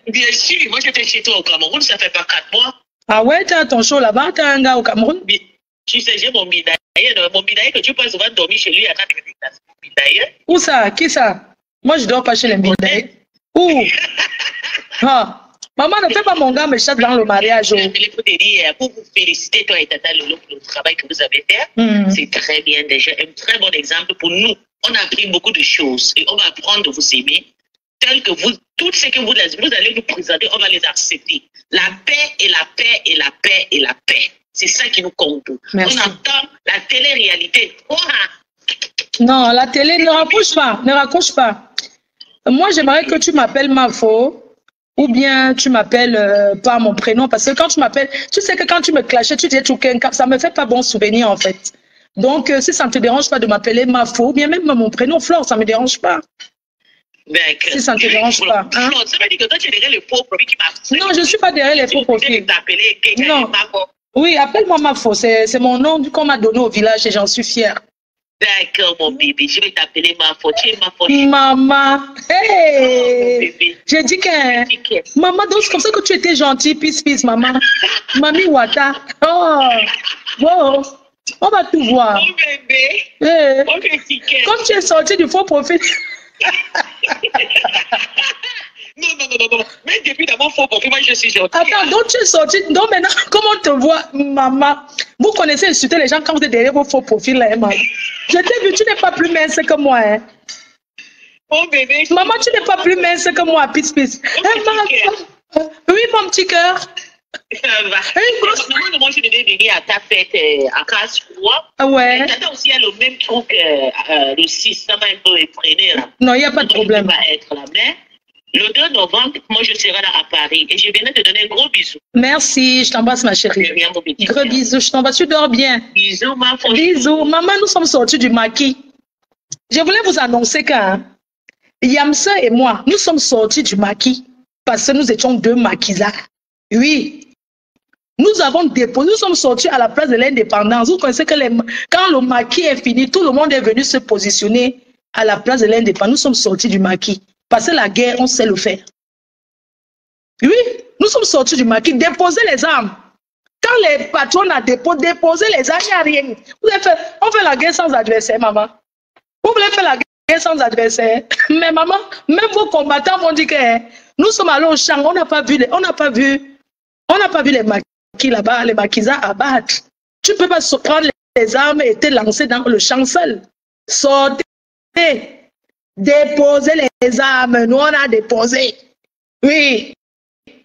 Bien sûr, moi j'étais chez toi au Cameroun, ça fait pas 4 mois. Ah ouais, tu as ton show là-bas, tu as un gars au Cameroun? Tu sais, j'ai mon bidaïe. Mon bidaïe que tu peux souvent dormir chez lui à 4 minutes. Mon bidaïe. Où ça? Qui ça? Moi, je dors pas chez les bidaïs. Où? Ah. Maman, ne fais pas mon gars me chatte dans le mariage. Je peux te dire, pour vous féliciter, toi et Tata Lolo, pour le travail que vous avez fait. C'est très bien déjà. Un très bon exemple pour nous. On a appris beaucoup de choses et on va apprendre de vous aimer. Tel que vous, tout ce que vous allez nous présenter, on va les accepter. La paix et la paix et la paix et la paix. C'est ça qui nous compte. Merci. On entend la télé-réalité. Non, la télé, ne raccroche pas. Ne raccroche pas. Moi, j'aimerais que tu m'appelles Mafo. Ou bien tu m'appelles par mon prénom. Parce que quand tu m'appelles, tu sais que quand tu me clashais, tu disais Choukenka, ça me fait pas bon souvenir en fait. Donc, si ça ne te dérange pas de m'appeler Mafo, ou bien même mon prénom Flore, ça ne me dérange pas. Si ça ne te dérange pas. Hein? Non, ça veut dire que toi, tu es derrière les faux profils qui m'appellent. Non, je ne suis pas derrière les faux profils. Non. Oui, appelle-moi Mafo. C'est mon nom qu'on m'a donné au village et j'en suis fière. D'accord, mon bébé. Je vais t'appeler Mafo. Tu es Mafo. Maman. Hey. J'ai dit que... Maman, donc c'est comme ça que tu étais gentille. Peace, maman. Mami Wata. Oh. Wow. On va tout voir. Mon bébé. Hey. Mon petit cœur. Comme tu es sorti du faux profil. Non. Mais depuis d'abord, faux profil, moi je suis gentille. Attends, donc tu es sorti. Donc maintenant, comment on te voit, maman? Vous connaissez insulter les gens quand vous êtes derrière vos faux profils là, hein, maman. Je t'ai vu, tu n'es pas plus mince que moi, hein. Mon bébé. Maman, tu n'es pas plus mince que moi, peace. Oui, mon petit cœur. Ça va. Moi, je devais venir à ta fête à Casse-Froid. Ah ouais. Tata aussi a le même truc le 6, ça m'a un peu effréné là. Non, il n'y a pas de problème. Va être là. Mais le 2 novembre, moi je serai là à Paris et je viens te donner un gros bisou. Merci, je t'embrasse ma chérie. Gros bisous, je t'embrasse, tu dors bien. Bisous, ma franchise. Bisous. Maman, nous sommes sortis du maquis. Je voulais vous annoncer qu'un Yamsa et moi, nous sommes sortis du maquis parce que nous étions deux maquisards. Oui. Nous avons déposé, nous sommes sortis à la place de l'indépendance. Vous connaissez que quand le maquis est fini, tout le monde est venu se positionner à la place de l'indépendance. Nous sommes sortis du maquis. Parce que la guerre, on sait le faire. Oui, nous sommes sortis du maquis. Déposer les armes. Quand les patrons ont déposé les armes, il n'y a rien. On fait la guerre sans adversaire, maman. Vous voulez faire la guerre sans adversaire. Mais maman, même vos combattants vont dire que nous sommes allés au champ, on n'a pas vu les maquis là-bas, les maquisards abattre. Tu ne peux pas prendre les armes et te lancer dans le champ seul. Sortez. Déposer les armes. Nous, on a déposé. Oui.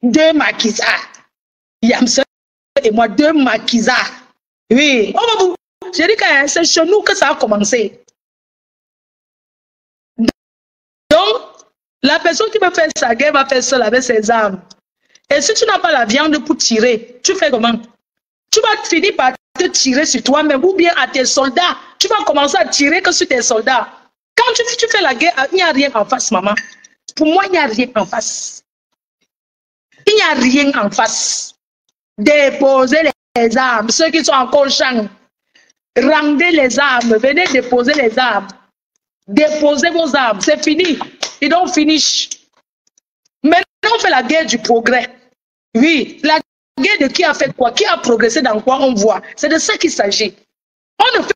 2 maquisards. Yamsa et moi, 2 maquisards. Oui. On va vous... J'ai dit que c'est chez nous que ça a commencé. Donc, la personne qui va faire sa guerre va faire seule avec ses armes. Et si tu n'as pas la viande pour tirer, tu fais comment? Tu vas finir par te tirer sur toi-même ou bien à tes soldats. Tu vas commencer à tirer que sur tes soldats. Quand tu fais la guerre, il n'y a rien en face, maman. Pour moi, il n'y a rien en face. Il n'y a rien en face. Déposez les armes. Ceux qui sont encore champ, rendez les armes. Venez déposer les armes. Déposez vos armes. C'est fini. Ils don't finish. Maintenant, on fait la guerre du progrès. Oui, la guerre de qui a fait quoi? Qui a progressé dans quoi on voit? C'est de ça qu'il s'agit. On ne fait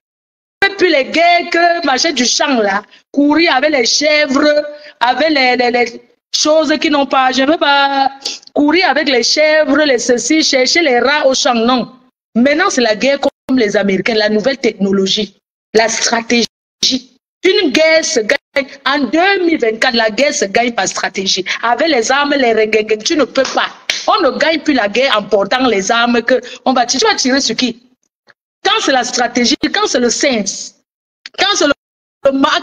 plus les guerres que machin du champ là, courir avec les chèvres, avec les choses qui n'ont pas. Je ne veux pas courir avec les chèvres, les ceci, chercher les rats au champ. Non. Maintenant, c'est la guerre comme les Américains, la nouvelle technologie, la stratégie. Une guerre se gagne. En 2024, la guerre se gagne par stratégie. Avec les armes, les renguengues, tu ne peux pas. On ne gagne plus la guerre en portant les armes que on va tirer. Tu vas tirer sur qui? Quand c'est la stratégie, quand c'est le sens, quand c'est le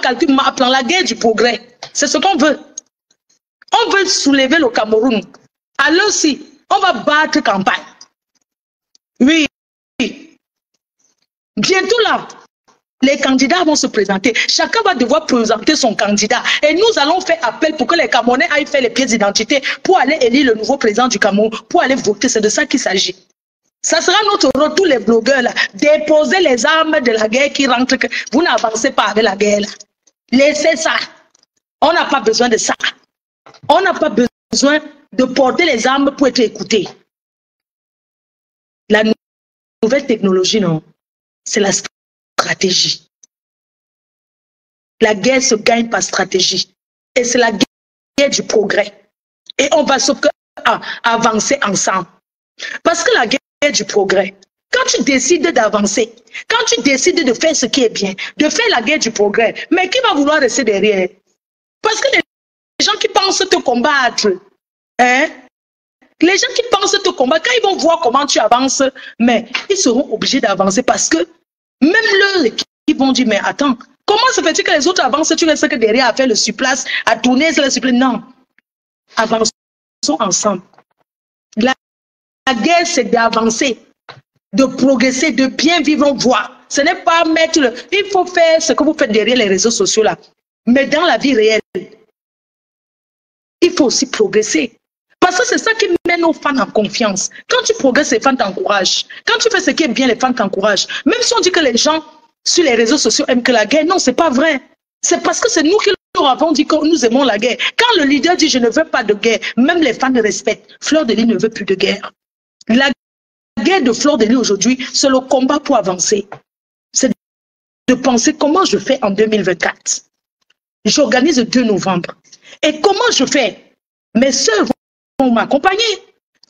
calcul, plan, la guerre du progrès, c'est ce qu'on veut. On veut soulever le Cameroun. Alors si, on va battre campagne. Oui. Bientôt là, les candidats vont se présenter. Chacun va devoir présenter son candidat. Et nous allons faire appel pour que les Camerounais aillent faire les pièces d'identité pour aller élire le nouveau président du Cameroun, pour aller voter. C'est de ça qu'il s'agit. Ça sera notre rôle, tous les blogueurs là, déposer les armes de la guerre qui rentrent. Vous n'avancez pas avec la guerre là. Laissez ça. On n'a pas besoin de ça. On n'a pas besoin de porter les armes pour être écouté. La nouvelle technologie, non. C'est la stratégie. La guerre se gagne par stratégie. Et c'est la guerre du progrès. Et on va avancer ensemble. Parce que la guerre est du progrès. Quand tu décides d'avancer, quand tu décides de faire ce qui est bien, de faire la guerre du progrès, mais qui va vouloir rester derrière? Parce que les gens qui pensent te combattre, hein, les gens qui pensent te combattre, quand ils vont voir comment tu avances, mais ils seront obligés d'avancer parce que même leur équipe vont dire, mais attends, comment se fait-il que les autres avancent, tu restes que derrière à faire le surplace, à tourner sur le surplace? Non, avançons ensemble. La guerre, c'est d'avancer, de progresser, de bien vivre en voie. Ce n'est pas mettre le... Il faut faire ce que vous faites derrière les réseaux sociaux là. Mais dans la vie réelle, il faut aussi progresser. Parce que c'est ça qui met nos fans en confiance. Quand tu progresses, les fans t'encouragent. Quand tu fais ce qui est bien, les fans t'encouragent. Même si on dit que les gens sur les réseaux sociaux aiment que la guerre, non, c'est pas vrai. C'est parce que c'est nous qui leur avons dit que nous aimons la guerre. Quand le leader dit « je ne veux pas de guerre », même les fans le respectent. Fleur de Lys ne veut plus de guerre. La guerre de Fleur de Lys aujourd'hui, c'est le combat pour avancer. C'est de penser comment je fais en 2024. J'organise le 2 novembre. Et comment je fais? Mes sœurs vont m'accompagner.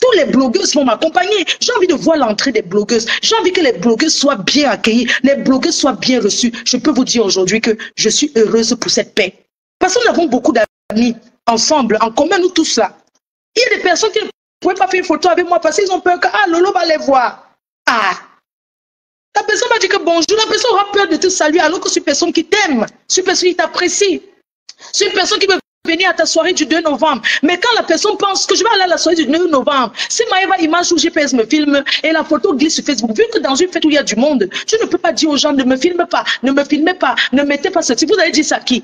Tous les blogueuses vont m'accompagner. J'ai envie de voir l'entrée des blogueuses. J'ai envie que les blogueuses soient bien accueillies, les blogueuses soient bien reçues. Je peux vous dire aujourd'hui que je suis heureuse pour cette paix. Parce que nous avons beaucoup d'amis ensemble, en commun, nous tous là. Il y a des personnes qui ne pouvaient pas faire une photo avec moi parce qu'ils ont peur que Lolo va les voir. La personne va dire que bonjour, la personne aura peur de te saluer alors que c'est une personne qui t'aime, c'est une personne qui t'apprécie. C'est une personne qui veut venir à ta soirée du 2 novembre. Mais quand la personne pense que je vais aller à la soirée du 2 novembre, si Maëva Image ou GPS me filme et la photo glisse sur Facebook, vu que dans une fête où il y a du monde, tu ne peux pas dire aux gens ne me filme pas, ne me filmez pas, ne mettez pas ceci. Vous allez dire ça à qui?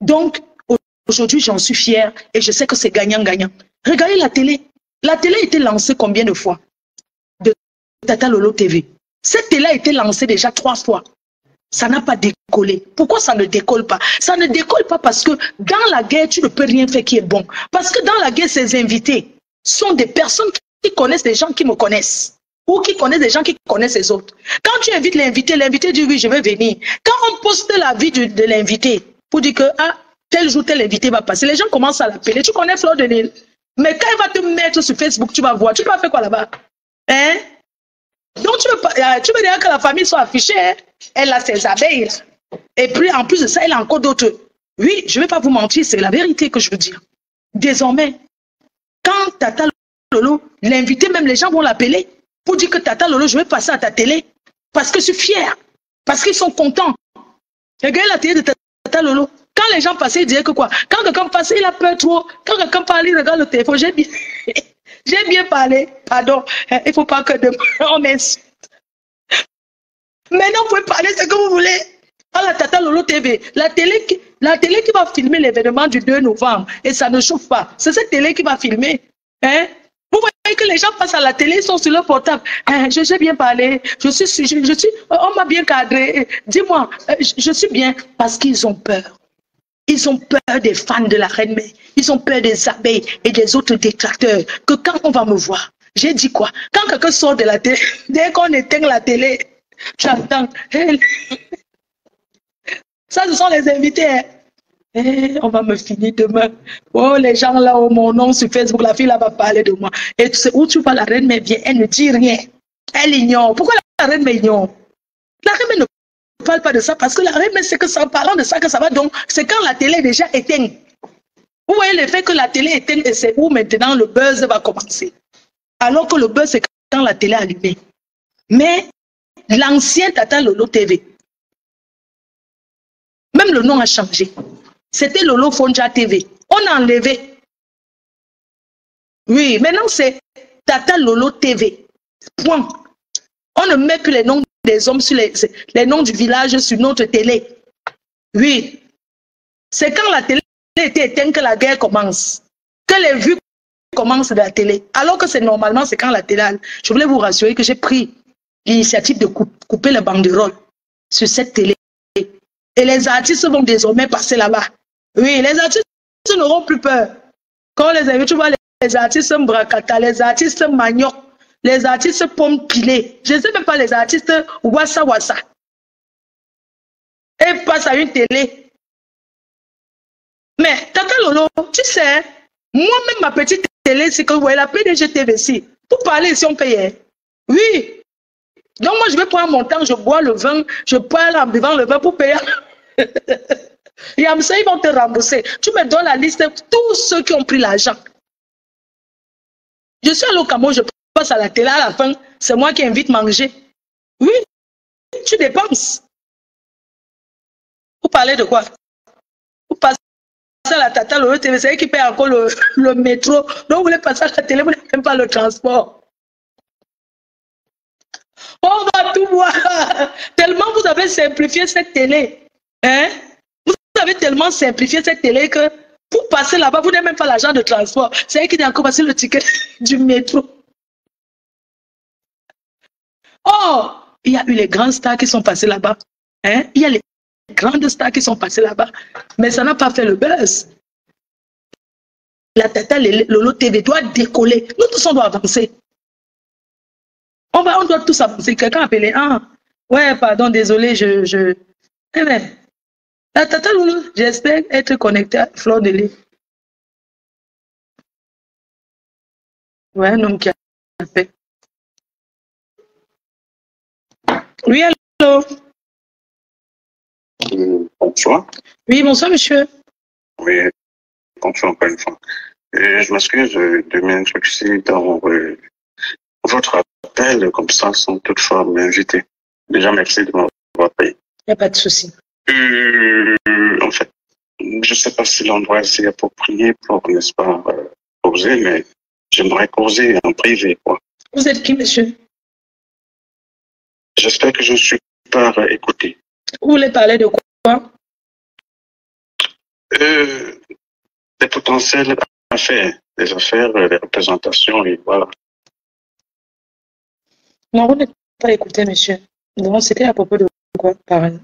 Donc, aujourd'hui, j'en suis fière et je sais que c'est gagnant-gagnant. Regardez la télé. La télé a été lancée combien de fois? De Tata Lolo TV. Cette télé a été lancée déjà 3 fois. Ça n'a pas décollé. Pourquoi ça ne décolle pas? Ça ne décolle pas parce que dans la guerre, tu ne peux rien faire qui est bon. Parce que dans la guerre, ces invités sont des personnes qui connaissent des gens qui me connaissent. Ou qui connaissent des gens qui connaissent les autres. Quand tu invites l'invité, l'invité dit oui, je vais venir. Quand on poste la vie de l'invité, pour dire que tel jour, tel invité va passer, les gens commencent à l'appeler. Tu connais Fleur de Lys. Mais quand il va te mettre sur Facebook, tu vas voir. Tu vas faire quoi là-bas? Hein? Donc tu veux dire que la famille soit affichée, hein? Elle a ses abeilles. Et puis en plus de ça, elle a encore d'autres. Oui, je ne vais pas vous mentir, c'est la vérité que je veux dire. Désormais, quand Tata Lolo, l'invité, même les gens vont l'appeler pour dire que Tata Lolo, je vais passer à ta télé. Parce que je suis fière. Parce qu'ils sont contents. Regardez la télé de Tata Lolo. Quand les gens passaient, ils disaient que quoi? Quand quelqu'un passe, il a peur trop. Quand quelqu'un parle, il regarde le téléphone. J'ai bien parlé. Pardon. Il ne faut pas que on m'insulte. Maintenant, vous pouvez parler ce que vous voulez. À la Tata Lolo TV. La télé qui va filmer l'événement du 2 novembre. Et ça ne chauffe pas. C'est cette télé qui va filmer. Hein? Vous voyez que les gens passent à la télé, ils sont sur leur portable. J'ai bien parlé. On m'a bien cadré. Dis-moi, je suis bien. Parce qu'ils ont peur. Ils ont peur des fans de la Reine Mère. Ils ont peur des abeilles et des autres détracteurs. Que quand on va me voir, j'ai dit quoi? Quand quelqu'un sort de la télé, dès qu'on éteint la télé, j'entends. Ça, ce sont les invités. Hein. On va me finir demain. Oh, les gens là, oh, mon nom sur Facebook, la fille là va parler de moi. Et tu sais où tu vois la Reine Mère vient, elle ne dit rien. Elle ignore. Pourquoi la Reine Mère ignore? La Reine Mère ne parle pas de ça parce que la Reine Mère, c'est que ça, en parlant de ça que ça va donc, c'est quand la télé est déjà éteinte. Vous voyez le fait que la télé est éteinte et c'est où maintenant le buzz va commencer. Alors que le buzz, c'est quand la télé est allumée. Mais l'ancien Tata Lolo TV, même le nom a changé. C'était Lolo Fonja TV. On a enlevé. Oui, maintenant c'est Tata Lolo TV. Point. On ne met plus les noms des hommes sur les noms du village sur notre télé. Oui. C'est quand la télé était éteinte que la guerre commence. Que les vues commencent de la télé. Alors que c'est normalement, c'est quand la télé... Je voulais vous rassurer que j'ai pris l'initiative de couper les banderoles sur cette télé. Et les artistes vont désormais passer là-bas. Oui, les artistes n'auront plus peur. Quand les invités, tu vois les artistes Mbrakata, les artistes Manioc, les artistes Pomme Pilée, je ne sais même pas les artistes Wassa Wassa. Et passent à une télé. Mais Tata Lolo, tu sais, Moi-même, ma petite télé, c'est que vous voyez la PDG TVC. Pour parler ici, on payait. Oui. Donc, moi, je vais prendre mon temps, je bois le vin, je parle en buvant le vin pour payer. Et comme ça, ils vont te rembourser. Tu me donnes la liste de tous ceux qui ont pris l'argent. Je suis allé au Cameroun, je passe à la télé à la fin, c'est moi qui invite manger. Oui, tu dépenses. Vous parlez de quoi? Vous passez à la Tata Lolo TV, c'est eux qui paye encore le métro. Donc vous voulez passer à la télé, vous n'avez même pas le transport. On va tout voir. Tellement vous avez simplifié cette télé. Hein? Vous avez tellement simplifié cette télé que pour passer là-bas, vous n'avez même pas l'argent de transport. C'est eux qui ont commencé le ticket du métro. Oh, il y a eu les grands stars qui sont passés là-bas. Hein? Il y a les grandes stars qui sont passées là-bas. Mais ça n'a pas fait le buzz. La Tata Lolo TV doit décoller. Nous tous, on doit avancer. On doit tous avancer. Quelqu'un a appelé. Ah, ouais, pardon, désolé, Eh bien, la Tata Lolo, j'espère être connecté à Fleur de Lys. Ouais, un homme qui a fait. Oui, allô? Bonsoir. Oui, bonsoir, monsieur. Oui, bonsoir encore une fois. Je m'excuse de m'introduire dans votre appel comme ça, sans toutefois m'inviter. Déjà, merci de m'avoir payé. Il n'y a pas de souci. En fait, je ne sais pas si l'endroit est approprié pour, n'est-ce pas, causer, mais j'aimerais causer en privé, quoi. Vous êtes qui, monsieur? J'espère que je ne suis pas écouté. Vous voulez parler de quoi? Des potentielles affaires, des affaires, des représentations, et voilà. Non, vous n'êtes pas écouté, monsieur. Donc, c'était à propos de quoi, pareil?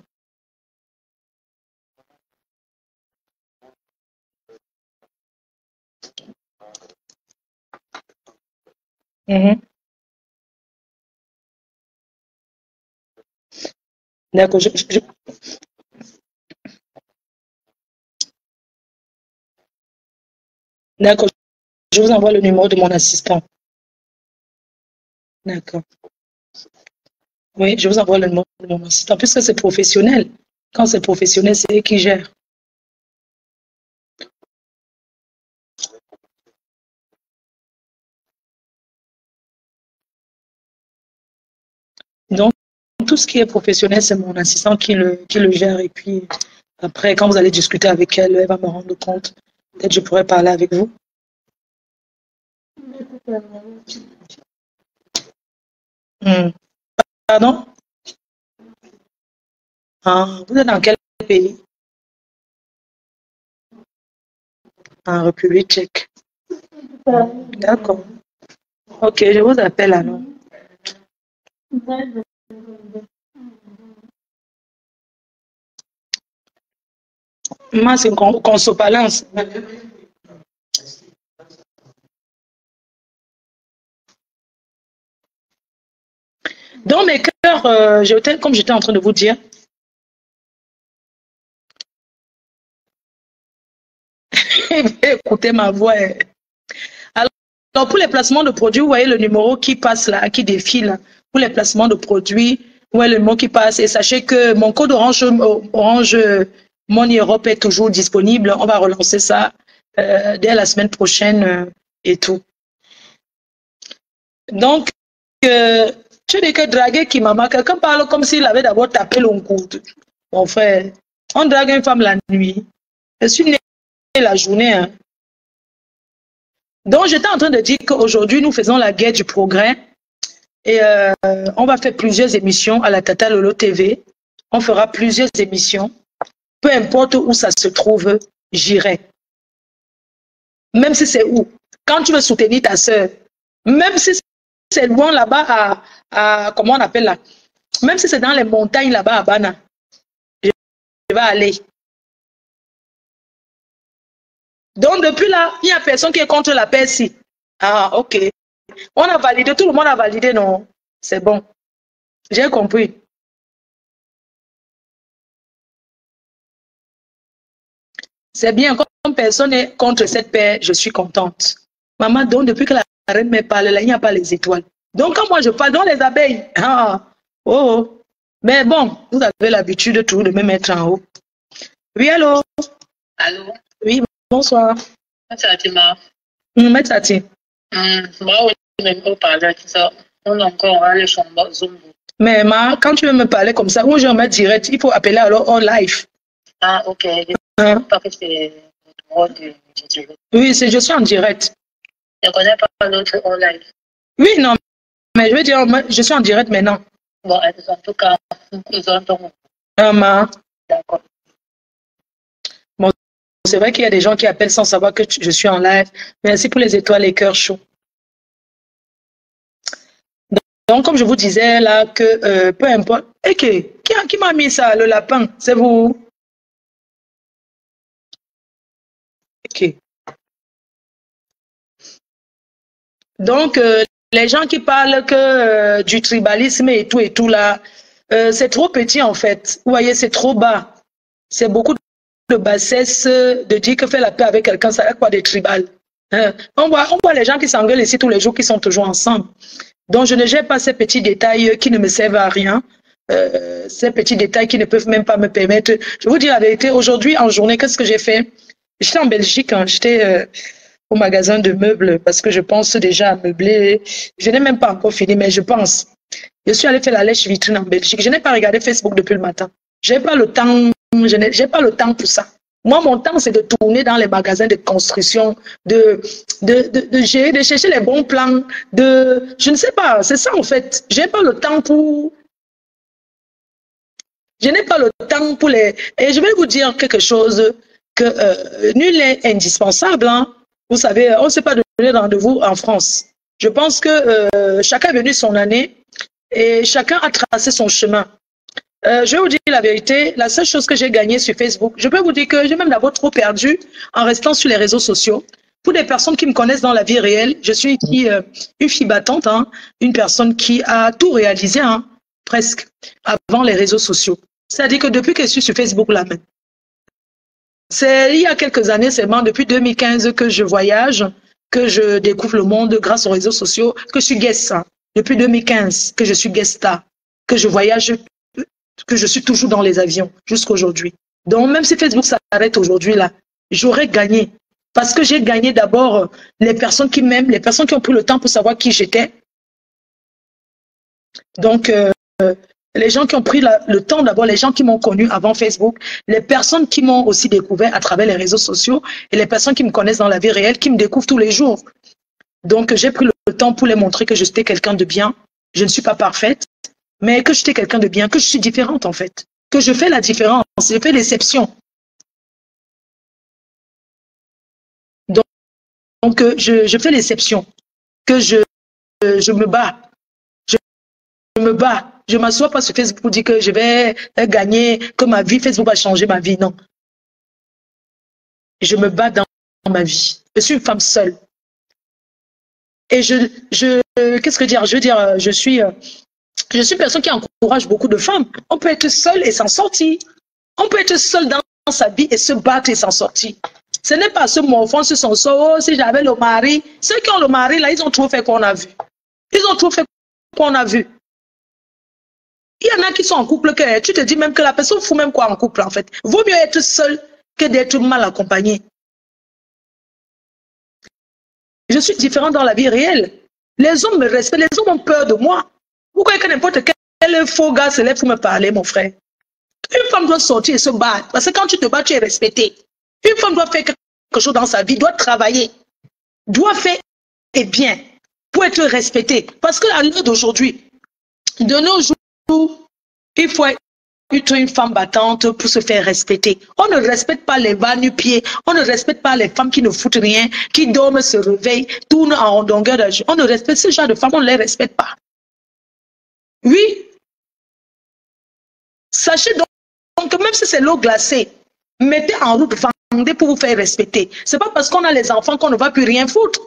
D'accord, D'accord, je vous envoie le numéro de mon assistant. D'accord. Oui, je vous envoie le numéro de mon assistant, puisque c'est professionnel. Quand c'est professionnel, c'est eux qui gèrent. Donc, tout ce qui est professionnel, c'est mon assistant qui le gère. Et puis, après, quand vous allez discuter avec elle, elle va me rendre compte. Peut-être que je pourrais parler avec vous. Pardon? Ah, vous êtes dans quel pays? En République tchèque. D'accord. Ok, je vous appelle alors. Moi, c'est qu'on se balance. Dans mes cœurs, comme j'étais en train de vous dire, écoutez ma voix. Alors, pour les placements de produits, vous voyez le numéro qui passe là, qui défile. Pour les placements de produits, vous voyez le numéro qui passe. Et sachez que mon code Orange Money Europe est toujours disponible. On va relancer ça dès la semaine prochaine et tout. Donc, tu dis que draguer qui m'a quelqu'un parle comme s'il avait d'abord tapé le coup. Mon frère, on drague une femme la nuit. Je suis née la journée. Hein. Donc, j'étais en train de dire qu'aujourd'hui, nous faisons la guerre du progrès. Et on va faire plusieurs émissions à la Tata Lolo TV. On fera plusieurs émissions. Peu importe où ça se trouve, j'irai. Même si c'est où. Quand tu veux soutenir ta soeur, même si c'est loin là-bas à comment on appelle là, même si c'est dans les montagnes là-bas à Bana, je vais aller. Donc depuis là, il n'y a personne qui est contre la paix ici. Ah, ok. On a validé, tout le monde a validé, non? C'est bon. J'ai compris. C'est bien, comme personne n'est contre cette paix, je suis contente. Maman, donc depuis que la reine me parle, là, il n'y a pas les étoiles. Donc quand moi je parle, dans les abeilles. Ah, oh. Mais bon, vous avez l'habitude de tout de me mettre en haut. Oui, allô? Allô? Oui, bonsoir. Maître Tati. Moi, je ne peux pas parler de ça. On a encore les chambres Zoom. Mais quand tu veux me parler comme ça, ou je mets direct, il faut appeler alors en live. Ah, ok. Hein? Parce que c'est le droit de direct. Oui, je suis en direct. Je ne connais pas l'autre en live. Oui, non, mais je veux dire, je suis en direct maintenant. Bon, en tout cas, nous entendons. D'accord. Bon, c'est vrai qu'il y a des gens qui appellent sans savoir que je suis en live. Merci pour les étoiles, les cœurs chauds. Donc, comme je vous disais là, que peu importe. Ok, qui m'a mis ça, le lapin? C'est vous? Ok. Donc, les gens qui parlent que du tribalisme et tout là, c'est trop petit en fait. Vous voyez, c'est trop bas. C'est beaucoup de bassesse de dire que faire la paix avec quelqu'un, ça a quoi des tribales. On voit les gens qui s'engueulent ici tous les jours qui sont toujours ensemble. Donc, je ne gère pas ces petits détails qui ne me servent à rien. Ces petits détails qui ne peuvent même pas me permettre. Je vous dis la vérité, aujourd'hui en journée, qu'est-ce que j'ai fait? J'étais en Belgique, hein, j'étais au magasin de meubles parce que je pense déjà à meubler. Je n'ai même pas encore fini, mais je pense. Je suis allée faire la lèche vitrine en Belgique. Je n'ai pas regardé Facebook depuis le matin. J'ai pas le temps. J'ai pas le temps pour ça. Moi, mon temps, c'est de tourner dans les magasins de construction, de gérer, de chercher les bons plans, je ne sais pas, c'est ça en fait. J'ai pas le temps pour. Je n'ai pas le temps pour les. Et je vais vous dire quelque chose que nul n'est indispensable. Hein. Vous savez, on ne s'est pas donné rendez-vous en France. Je pense que chacun est venu son année et chacun a tracé son chemin. Je vais vous dire la vérité, la seule chose que j'ai gagnée sur Facebook, je peux vous dire que j'ai même d'abord trop perdu en restant sur les réseaux sociaux. Pour des personnes qui me connaissent dans la vie réelle, je suis une fille battante, hein, une personne qui a tout réalisé, hein, presque, avant les réseaux sociaux. C'est-à-dire que depuis que je suis sur Facebook là même, c'est il y a quelques années seulement, depuis 2015, que je voyage, que je découvre le monde grâce aux réseaux sociaux, que je suis guest, hein, depuis 2015, que je suis guest star, que je voyage, que je suis toujours dans les avions jusqu'à aujourd'hui. Donc, même si Facebook s'arrête aujourd'hui, là, j'aurais gagné. Parce que j'ai gagné d'abord les personnes qui m'aiment, les personnes qui ont pris le temps pour savoir qui j'étais. Donc, les gens qui ont pris le temps d'abord, les gens qui m'ont connu avant Facebook, les personnes qui m'ont aussi découvert à travers les réseaux sociaux et les personnes qui me connaissent dans la vie réelle, qui me découvrent tous les jours. Donc, j'ai pris le temps pour les montrer que j'étais quelqu'un de bien. Je ne suis pas parfaite. Mais que j'étais quelqu'un de bien, que je suis différente en fait, que je fais la différence, je fais l'exception. Donc je fais l'exception, que je me bats, je me bats, je ne m'assois pas sur Facebook pour dire que je vais gagner, que ma vie, Facebook va changer ma vie, non. Je me bats dans ma vie, je suis une femme seule. Et qu'est-ce que dire, je veux dire, je suis une personne qui encourage beaucoup de femmes. On peut être seul et s'en sortir. On peut être seul dans sa vie et se battre et s'en sortir. Ce n'est pas ce morfond sur son sort. Oh, si j'avais le mari. Ceux qui ont le mari, là, ils ont trop fait qu'on a vu. Ils ont trop fait qu'on a vu. Il y en a qui sont en couple, que tu te dis même que la personne fout même quoi en couple, en fait. Vaut mieux être seul que d'être mal accompagné. Je suis différente dans la vie réelle. Les hommes me respectent, les hommes ont peur de moi. Vous croyez que n'importe quel faux gars se lève pour me parler, mon frère? Une femme doit sortir et se battre. Parce que quand tu te bats, tu es respecté. Une femme doit faire quelque chose dans sa vie, doit travailler, doit faire et bien pour être respectée. Parce qu'à l'heure d'aujourd'hui, de nos jours, il faut être une femme battante pour se faire respecter. On ne respecte pas les bas nu-pieds, on ne respecte pas les femmes qui ne foutent rien, qui dorment, se réveillent, tournent en longueur de journée. On ne respecte ce genre de femmes, on ne les respecte pas. Oui. Sachez donc que même si c'est l'eau glacée, mettez en route, vendez pour vous faire respecter. Ce n'est pas parce qu'on a les enfants qu'on ne va plus rien foutre.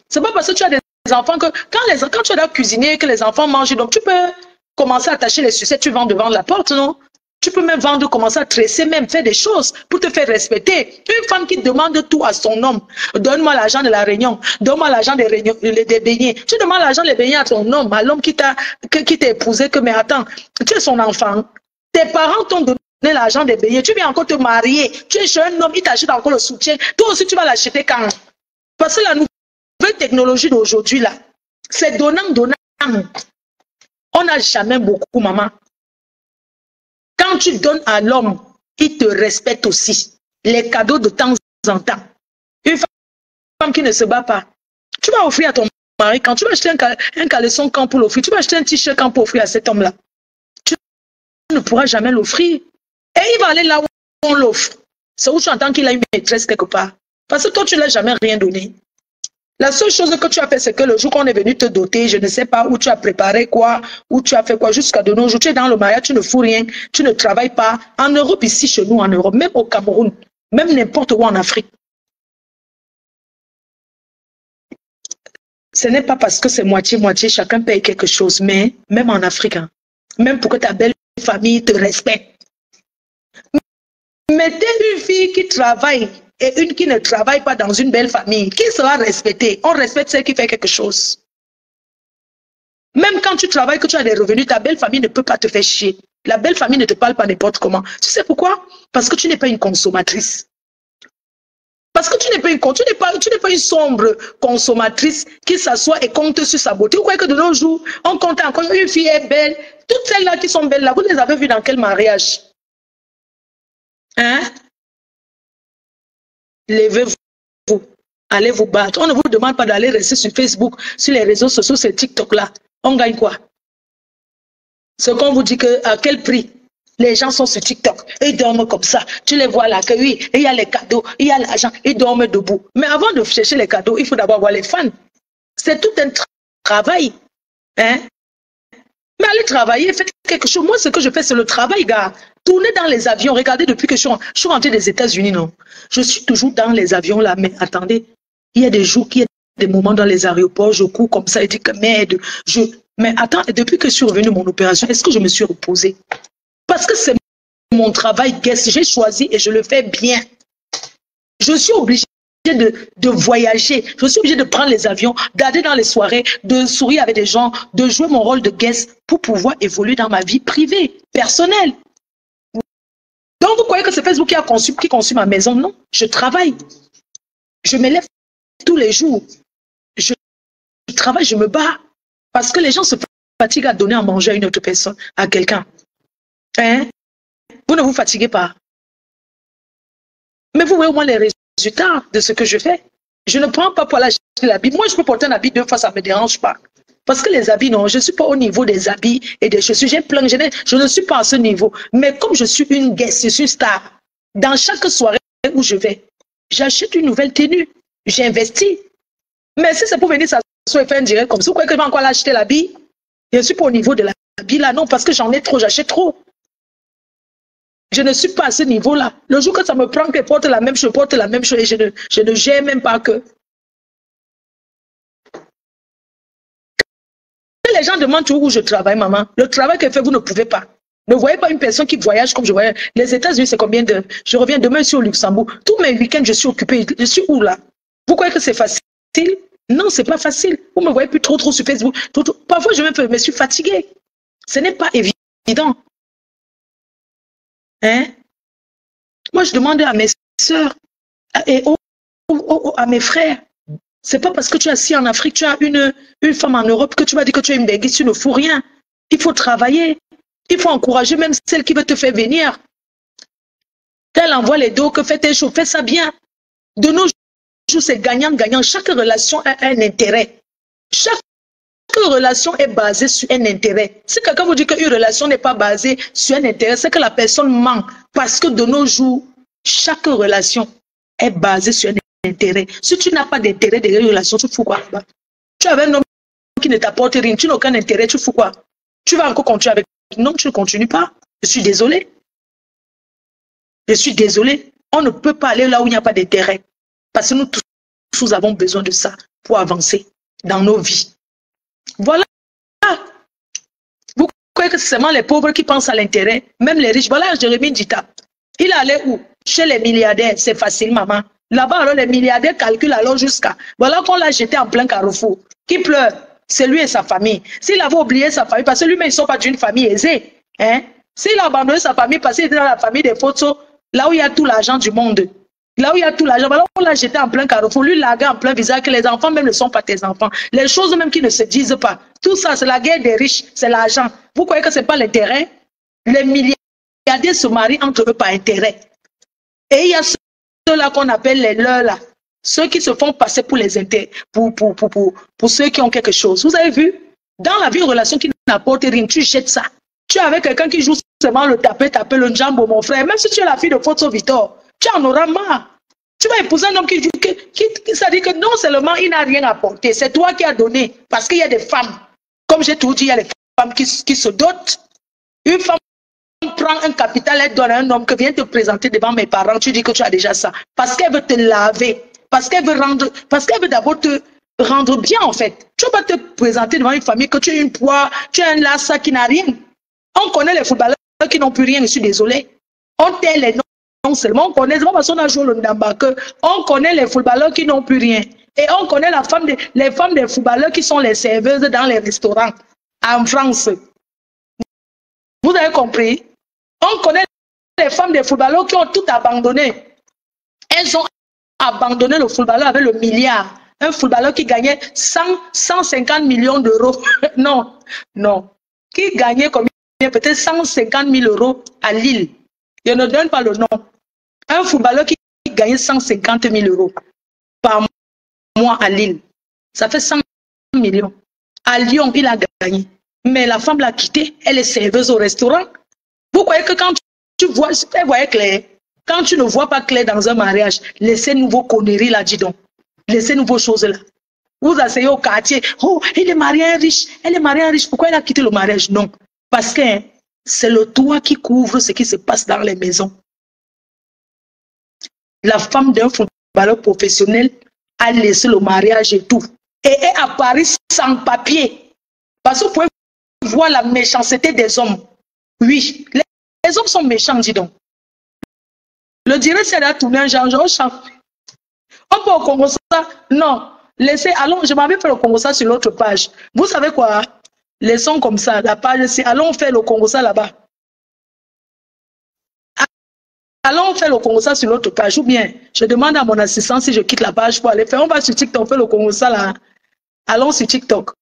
Ce n'est pas parce que tu as des enfants que quand tu dois cuisiner, que les enfants mangent, donc tu peux commencer à attacher les sucettes, tu vends devant la porte, non? Tu peux même vendre, commencer à tresser, même faire des choses pour te faire respecter. Une femme qui demande tout à son homme. Donne-moi l'argent de la réunion. Donne-moi l'argent des beignets. Tu demandes l'argent des beignets à ton homme, à l'homme qui t'a épousé. Mais attends, tu es son enfant. Tes parents t'ont donné l'argent des beignets. Tu viens encore te marier. Tu es chez un homme, il t'achète encore le soutien. Toi aussi, tu vas l'acheter quand? Parce que la nouvelle technologie d'aujourd'hui, là, c'est donnant. On n'a jamais beaucoup, maman. Quand tu donnes à l'homme, il te respecte aussi. Les cadeaux de temps en temps. Une femme qui ne se bat pas. Tu vas offrir à ton mari, quand tu vas acheter un caleçon camp pour l'offrir, tu vas acheter un t-shirt camp pour offrir à cet homme-là. Tu ne pourras jamais l'offrir. Et il va aller là où on l'offre. C'est où tu entends qu'il a une maîtresse quelque part. Parce que toi, tu ne l'as jamais rien donné. La seule chose que tu as fait, c'est que le jour qu'on est venu te doter, je ne sais pas où tu as préparé quoi, où tu as fait quoi, jusqu'à de nos jours, tu es dans le mariage, tu ne fous rien, tu ne travailles pas. En Europe, ici, chez nous, en Europe, même au Cameroun, même n'importe où en Afrique. Ce n'est pas parce que c'est moitié-moitié, chacun paye quelque chose, mais même en Afrique, hein, même pour que ta belle famille te respecte. Mettez une fille qui travaille et une qui ne travaille pas dans une belle famille, qui sera respectée? On respecte celle qui fait quelque chose. Même quand tu travailles, que tu as des revenus, ta belle famille ne peut pas te faire chier. La belle famille ne te parle pas n'importe comment. Tu sais pourquoi? Parce que tu n'es pas une consommatrice. Parce que tu n'es pas une sombre consommatrice qui s'assoit et compte sur sa beauté. Vous croyez que de nos jours, on compte encore une fille est belle. Toutes celles-là qui sont belles là, vous les avez vues dans quel mariage? Hein? Levez-vous, allez vous battre. On ne vous demande pas d'aller rester sur Facebook, sur les réseaux sociaux, sur TikTok là. On gagne quoi? Ce qu'on vous dit que à quel prix les gens sont sur TikTok et ils dorment comme ça. Tu les vois là que oui, il y a les cadeaux, il y a l'argent, ils dorment debout. Mais avant de chercher les cadeaux, il faut d'abord voir les fans. C'est tout un travail. Hein? Mais allez travailler, faites quelque chose. Moi, ce que je fais, c'est le travail, gars. Tournez dans les avions. Regardez, depuis que je suis rentrée des États-Unis, non. Je suis toujours dans les avions là. Mais attendez, il y a des jours, il y a des moments dans les aéroports, je cours comme ça et dis que merde. Mais attends, depuis que je suis revenue de mon opération, est-ce que je me suis reposée? Parce que c'est mon travail, guest. J'ai choisi et je le fais bien. Je suis obligée de voyager. Je suis obligée de prendre les avions, d'aller dans les soirées, de sourire avec des gens, de jouer mon rôle de guest pour pouvoir évoluer dans ma vie privée, personnelle. Donc, vous croyez que c'est Facebook qui conçut ma maison? Non, je travaille. Je me lève tous les jours. Je travaille, je me bats. Parce que les gens se fatiguent à donner à manger à une autre personne, à quelqu'un. Hein? Vous ne vous fatiguez pas. Mais vous voyez au moins les résultats de ce que je fais. Je ne prends pas pour aller acheter l'habit. Moi, je peux porter un habit 2 fois, ça ne me dérange pas. Parce que les habits, non, je ne suis pas au niveau des habits et des chaussures. J'ai plein, je ne suis pas à ce niveau. Mais comme je suis une guest, je suis une star, dans chaque soirée où je vais, j'achète une nouvelle tenue. J'investis. Mais si c'est pour venir s'asseoir et faire un direct comme ça, vous croyez que je vais encore l'acheter l'habit? Je ne suis pas au niveau de l'habit là, non, parce que j'en ai trop, j'achète trop. Je ne suis pas à ce niveau-là. Le jour que ça me prend que je porte la même chose, et je ne gère même pas que. Les gens demandent toujours où je travaille, maman. Le travail que je fais, vous ne pouvez pas. Ne voyez pas une personne qui voyage comme je voyage. Les États-Unis, c'est combien de... Je reviens demain, je suis au Luxembourg. Tous mes week-ends, je suis occupée. Je suis où là? Vous croyez que c'est facile? Non, c'est pas facile. Vous me voyez plus trop sur Facebook. Parfois, je me suis fatiguée. Ce n'est pas évident. Hein? Moi, je demande à mes soeurs et à mes frères. C'est pas parce que tu es assis en Afrique, tu as une femme en Europe que tu vas dire que tu es une béguise, tu ne fous rien. Il faut travailler. Il faut encourager même celle qui veut te faire venir. Elle envoie les dos, que fais-tu chaud, fais ça bien. De nos jours, c'est gagnant-gagnant. Chaque relation a un intérêt. Chaque relation est basée sur un intérêt. Si quelqu'un vous dit qu'une relation n'est pas basée sur un intérêt, c'est que la personne ment. Parce que de nos jours, chaque relation est basée sur un intérêt. Si tu n'as pas d'intérêt de relation, tu fous quoi? Tu avais un homme qui ne t'apporte rien, tu n'as aucun intérêt, tu fous quoi? Tu vas encore continuer avec. Non, tu ne continues pas. Je suis désolée. Je suis désolée. On ne peut pas aller là où il n'y a pas d'intérêt. Parce que nous tous, nous avons besoin de ça pour avancer dans nos vies. Voilà. Vous croyez que c'est seulement les pauvres qui pensent à l'intérêt? Même les riches. Voilà Jérémie Dita. Il allait où? Chez les milliardaires. C'est facile, maman. Là-bas, alors, les milliardaires calculent alors jusqu'à... Voilà qu'on l'a jeté en plein carrefour. Qui pleure? C'est lui et sa famille. S'il avait oublié sa famille, parce que lui-même, ils ne sont pas d'une famille aisée. Hein? S'il a abandonné sa famille, parce qu'il était dans la famille des photos, là où il y a tout l'argent du monde. Là où il y a tout l'argent, voilà, on l'a jeté en plein carrefour. Lui, largué en plein visage, que les enfants même ne sont pas tes enfants. Les choses même qui ne se disent pas. Tout ça, c'est la guerre des riches, c'est l'argent. Vous croyez que ce n'est pas l'intérêt? Les milliardaires se marient entre eux par intérêt. Et il y a ceux-là qu'on appelle les leurs là. Ceux qui se font passer pour les intérêts, pour ceux qui ont quelque chose. Vous avez vu? Dans la vie, une relation qui n'apporte rien, tu jettes ça. Tu es avec quelqu'un qui joue seulement le taper le jambo, mon frère. Même si tu es la fille de Photo Victor, tu en auras marre. Tu vas épouser un homme qui ça dit que non seulement il n'a rien apporté, c'est toi qui as donné. Parce qu'il y a des femmes, comme j'ai tout dit, il y a des femmes qui se dotent. Une femme prend un capital, elle donne à un homme qui vient te présenter devant mes parents, tu dis que tu as déjà ça. Parce qu'elle veut te laver. Parce qu'elle veut d'abord te rendre bien en fait. Tu ne vas pas te présenter devant une famille que tu es une poire, tu es un lassa qui n'a rien. On connaît les footballeurs qui n'ont plus rien, je suis désolé. On tait les noms. Non seulement on connaît, parce qu'on a joué le Ndambake, on connaît les footballeurs qui n'ont plus rien. Et on connaît les femmes des footballeurs qui sont les serveuses dans les restaurants en France. Vous avez compris? On connaît les femmes des footballeurs qui ont tout abandonné. Elles ont abandonné le footballeur avec le milliard. Un footballeur qui gagnait 150 millions d'euros. Non, non. Qui gagnait combien? Peut-être 150 000 euros à Lille. Je ne donne pas le nom. Un footballeur qui gagnait 150 000 euros par mois à Lille. Ça fait 100 millions. À Lyon, il a gagné. Mais la femme l'a quitté. Elle est serveuse au restaurant. Vous croyez que quand tu vois, elle voyait clair. Quand tu ne vois pas clair dans un mariage, laissez-nous vos conneries là, dis donc. Laissez-nous vos choses là. Vous asseyez au quartier. Oh, il est marié à un riche. Elle est mariée à un riche. Pourquoi elle a quitté le mariage? Non. Parce que c'est le toit qui couvre ce qui se passe dans les maisons. La femme d'un footballeur professionnel a laissé le mariage et tout. Et est à Paris sans papier. Parce que vous pouvez voir la méchanceté des hommes. Oui, les hommes sont méchants, dis donc. Le direct, c'est de tourner un genre. On peut au Congo ça? Non. Laissez, allons, je m'avais fait le Congo ça sur l'autre page. Vous savez quoi? Laissons comme ça, la page, c'est allons faire le Congo ça là-bas. Allons faire le Congo ça sur l'autre page. Ou bien, je demande à mon assistant si je quitte la page pour aller faire. On va sur TikTok, faire le Congo ça là. Allons sur TikTok.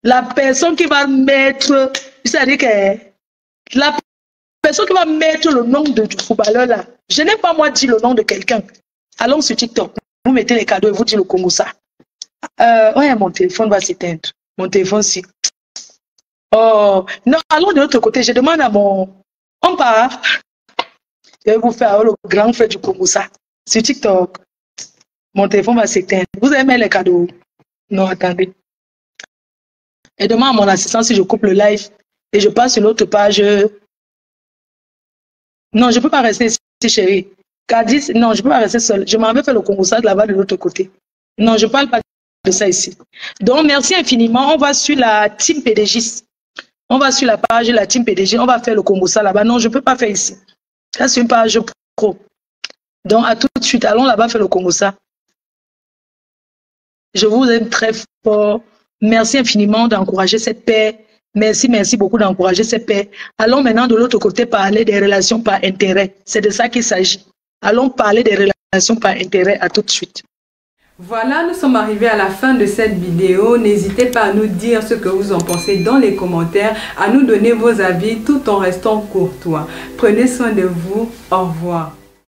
La personne qui va mettre, c'est-à-dire que la personne qui va mettre le nom du footballeur là, je n'ai pas moi dit le nom de quelqu'un. Allons sur TikTok. Vous mettez les cadeaux et vous dites le Congo ça. Ouais, mon téléphone va s'éteindre. Mon téléphone, si. Oh, non, allons de l'autre côté. Je demande à mon... On part. Je vais vous faire le grand frère du Congo, ça. Sur TikTok. Mon téléphone va s'éteindre. Vous aimez les cadeaux? Non, attendez. Et demande à mon assistant si je coupe le live et je passe sur l'autre page. Non, je ne peux pas rester ici, chérie. Cadiz, non, je ne peux pas rester seule. Je m'en vais faire le Congo, ça, là-bas de l'autre côté. Non, je ne parle pas de ça ici. Donc, merci infiniment. On va sur la team PDG. On va sur la page de la team PDG. On va faire le Congo ça là-bas. Non, je ne peux pas faire ici. Ça, c'est une page pro. Donc, à tout de suite. Allons là-bas faire le Congo ça. Je vous aime très fort. Merci infiniment d'encourager cette paix. Merci, merci beaucoup d'encourager cette paix. Allons maintenant de l'autre côté parler des relations par intérêt. C'est de ça qu'il s'agit. Allons parler des relations par intérêt. À tout de suite. Voilà, nous sommes arrivés à la fin de cette vidéo. N'hésitez pas à nous dire ce que vous en pensez dans les commentaires, à nous donner vos avis tout en restant courtois. Prenez soin de vous. Au revoir.